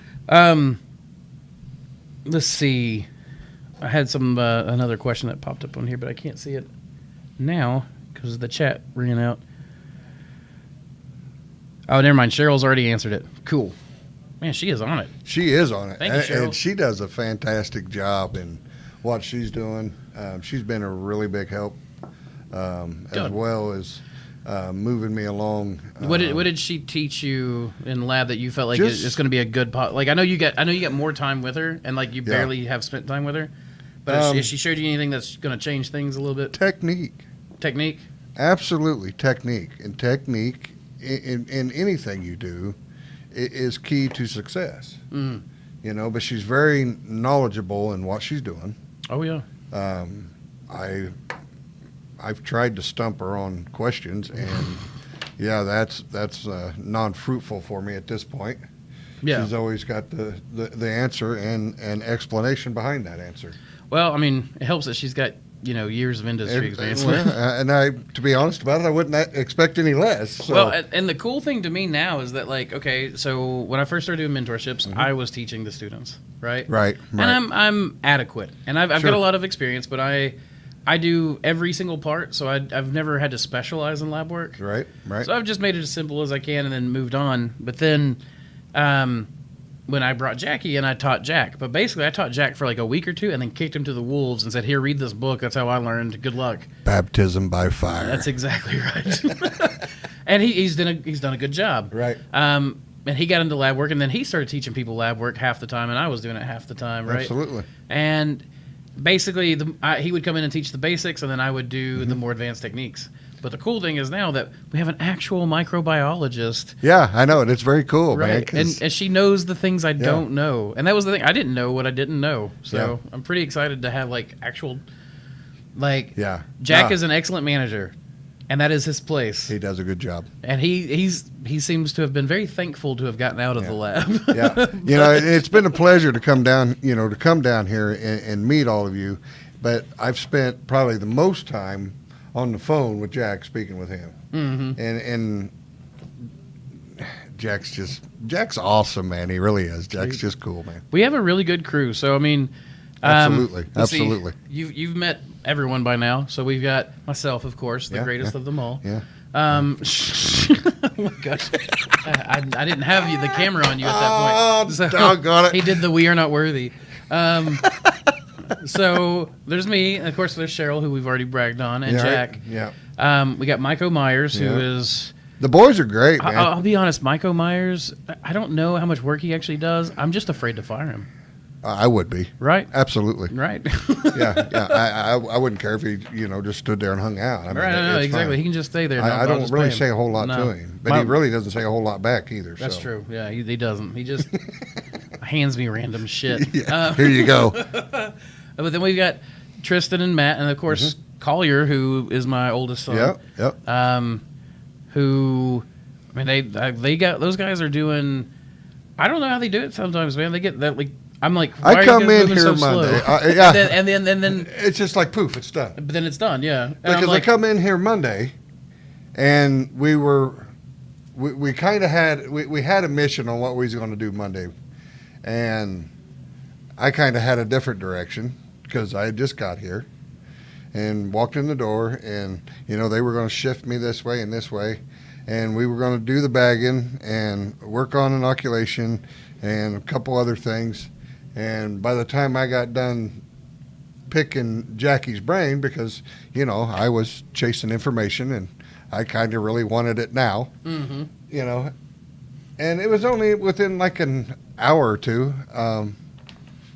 let's see. I had some another question that popped up on here, but I can't see it now because the chat ran out. Oh, never mind. Cheryl's already answered it. Cool. Man, she is on it. She is on it. Thank you, Cheryl. And she does a fantastic job in what she's doing. She's been a really big help, as Good. well as moving me along. What did she teach you in lab that you felt like Just- it's going to be a good like I know you get more time with her and like you Yeah. barely have spent time with her, but has she showed you anything that's going to change things a little bit? Technique. Technique. Absolutely, technique. And technique in anything you do is key to success. Mm. You know, but she's very knowledgeable in what she's doing. Oh yeah. I've tried to stump her on questions, and yeah, that's non-fruitful for me at this point. Yeah. She's always got the answer and explanation behind that answer. Well, I mean, it helps that she's got years of industry experience. And to be honest about it, I wouldn't expect any less. So. Well, and the cool thing to me now is that like, okay, so when I first started doing mentorships, I was teaching the students, right? Right. And I'm adequate, and I've Sure. got a lot of experience, but I do every single part, so I've never had to specialize in lab work. Right. So I've just made it as simple as I can and then moved on. But then when I brought Jackie in, I taught Jack. But basically, I taught Jack for like a week or two and then kicked him to the wolves and said, "Here, read this book. That's how I learned. Good luck." Baptism by fire. That's exactly right. And he's done a good job. Right. And he got into lab work, and then he started teaching people lab work half the time, and I was doing it half the time, right? Absolutely. And basically, he would come in and teach the basics, and then I would do the more advanced techniques. But the cool thing is now that we have an actual microbiologist. Yeah, I know it. It's very cool, man. Right, 'cause- and she knows the things I don't know, and that was the thing. I didn't know what I didn't know, so I'm pretty excited to have like actual, like, Yeah. Jack Yeah. is an excellent manager, and that is his place. he does a good job. And he seems to have been very thankful to have gotten out of the lab. Yeah, it's been a pleasure to come down. To come down here and meet all of you. But I've spent probably the most time on the phone with Jack, speaking with him. Mm-hmm. And Jack's awesome, man. He really is. Jack's just cool, man. We have a really good crew. So I mean, Absolutely, let's see, absolutely. You've met everyone by now. So we've got myself, of course, the Yeah, greatest yeah. of them all. Yeah. Oh my gosh, I didn't have the camera on you at that point. Oh, doggone it. He did the "We are not worthy." So there's me, and of course there's Cheryl, who we've already bragged on, and Yeah, Jack. right. Yeah. We got Mike Myers, who Yeah. is. The boys are great, man. I'll be honest, Mike Myers. I don't know how much work he actually does. I'm just afraid to fire him. I would be. Right. Absolutely. Right. Yeah. I wouldn't care if he, just stood there and hung out. I mean, Right, no, it's exactly. fine. He can just stay there. I I'll don't just really pay him. say a whole lot No. to him, but he really doesn't say a whole lot back either. That's so. true. Yeah, he doesn't. He just hands me random shit. Yeah. Here you go. But then we've got Tristan and Matt, and of course Collier, who is my oldest son. Yep. Who, I mean, they got those guys are doing. I don't know how they do it sometimes, man. They get that like. I'm like, why I are come you guys in moving here so Monday. slow? Yeah. And then It's just like poof, it's done. but then it's done. Yeah. And I'm Because like, I come in here Monday, and we kind of had a mission on what we was going to do Monday, and I kind of had a different direction because I had just got here, and walked in the door, and they were going to shift me this way and this way, and we were going to do the bagging and work on inoculation and a couple other things. And by the time I got done picking Jackie's brain, because, you know, I was chasing information and I kind of really wanted it now, Mm-hmm. you know, and it was only within like an hour or two,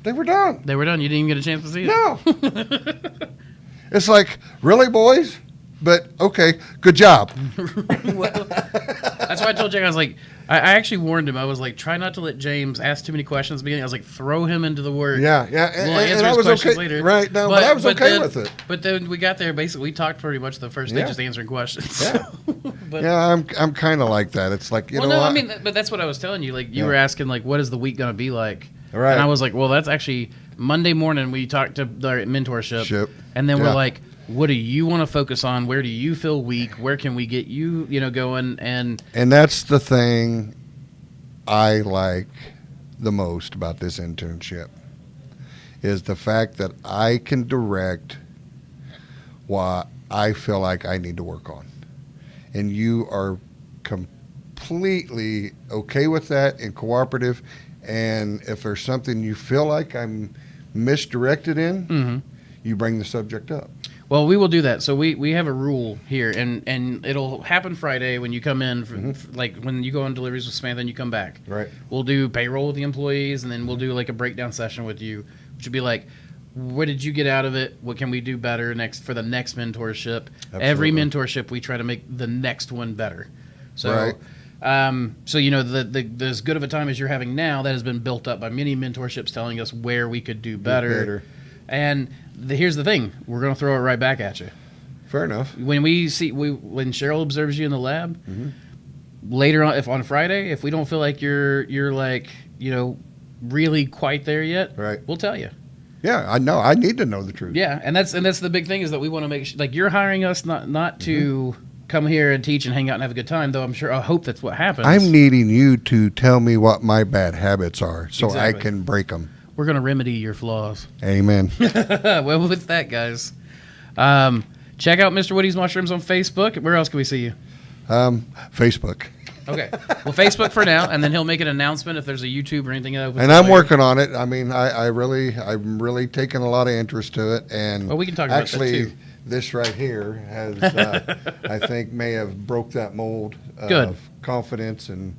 they were done. They were done. You didn't even get a chance to see it. No. It's like, really, boys? But okay, good job. Well, that's why I told Jake, I was like, I actually warned him. I was like, try not to let James ask too many questions at the beginning. I was like, throw him into the work. Yeah, We'll answer and his I was questions okay. later. Right, no, but I was okay then, with it. But then we got there, basically, we talked pretty much the first day Yeah. just answering questions. Yeah. But, Yeah, I'm kind of like that. It's like, you well, know no, what? I mean, but that's what I was telling you. Like, you Yeah. were asking, like, what is the week going to be like? Right. And I was like, well, that's actually Monday morning we talked to the mentorship. Ship. And then Yeah. we're like, what do you want to focus on? Where do you feel weak? Where can we get you, going? And that's the thing I like the most about this internship is the fact that I can direct what I feel like I need to work on. And you are completely okay with that and cooperative. And if there's something you feel like I'm misdirected in, mm-hmm. you bring the subject up. Well, we will do that. So we have a rule here, and it'll happen Friday when you come in, like when you go on deliveries with Samantha and you come back. Right. We'll do payroll with the employees, and then we'll do like a breakdown session with you, which would be like, what did you get out of it? What can we do better for the next mentorship? Every Absolutely. mentorship, we try to make the next one better. So, Right. so the as good of a time as you're having now, that has been built up by many mentorships telling us where we could do better. And here's the thing: we're going to throw it right back at you. Fair enough. When when Cheryl observes you in the lab, later on, if on Friday, if we don't feel like you're like really quite there yet, Right. we'll tell you. Yeah, I know. I need to know the truth. Yeah, and that's the big thing is that we want to make sure, like, you're hiring us not to come here and teach and hang out and have a good time, though I hope that's what happens. I'm needing you to tell me what my bad habits are so I Exactly. can break them. We're going to remedy your flaws. Amen. Well, with that, guys, check out Mr. Woody's Mushrooms on Facebook. Where else can we see you? Facebook. Okay. Well, Facebook for now, and then he'll make an announcement if there's a YouTube or anything that opens And up I'm later. working on it. I mean, I'm really taking a lot of interest to it. And Well, we can talk about that, actually, too. this right here has, I think, may have broke that mold Good. of confidence and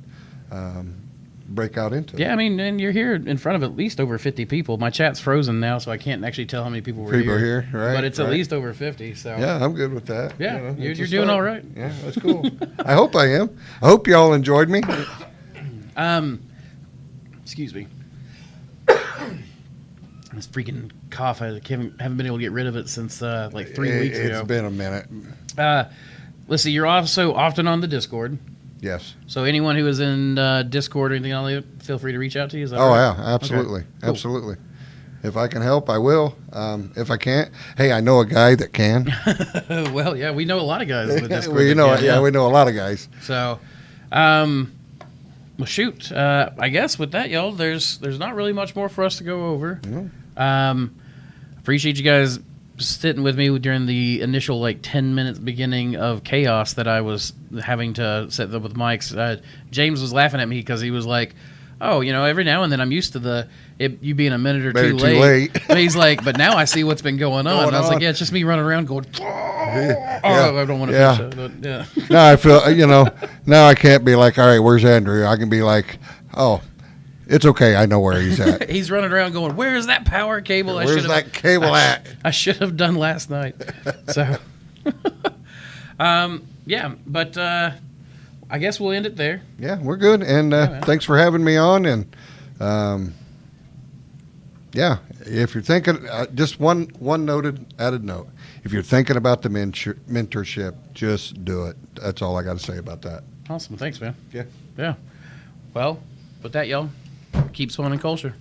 break out into Yeah, it. I mean, and you're here in front of at least over 50 people. My chat's frozen now, so I can't actually tell how many people were People here. are here, right, But it's at right. least over 50, so. Yeah, I'm good with that. Yeah, You know, you're it's a doing start. all right. Yeah, that's cool. I hope I am. I hope y'all enjoyed me. Excuse me. This freaking cough, I haven't been able to get rid of it since like 3 weeks It's ago. been a minute. Listen, you're also often on the Discord. Yes. So anyone who is in Discord or anything like that, feel free to reach out to you. Is that Oh, right? yeah, absolutely. Okay, cool. Absolutely. If I can help, I will. If I can't, hey, I know a guy that can. Well, yeah, we know a lot of guys with Discord. Well, you that know, can, yeah, we know a lot of guys. So, well, shoot. I guess with that, y'all, there's not really much more for us to go over. Appreciate you guys sitting with me during the initial 10 minutes beginning of chaos that I was having to set up with mics. James was laughing at me because he was like, "Oh, every now and then I'm used to you being a minute or Better too too late." late. But he's like, "But now I see what's been going on." And I was like, on. "Yeah, it's just me running around going." Oh, I don't want to Yeah. finish it. But, yeah. Now I feel, now I can't be like, all right, where's Andrew? I can be like, oh, it's okay. I know where he's at. He's running around going, "Where is that power cable? Where's that cable at?" I should have done last night." So, yeah, but I guess we'll end it there. Yeah, we're good. And man. thanks for having me on. And yeah, if you're thinking, just one added note. If you're thinking about the mentorship, just do it. That's all I got to say about that. Awesome. Thanks, man. Yeah. Yeah. Well, with that, y'all, keep swimming in culture.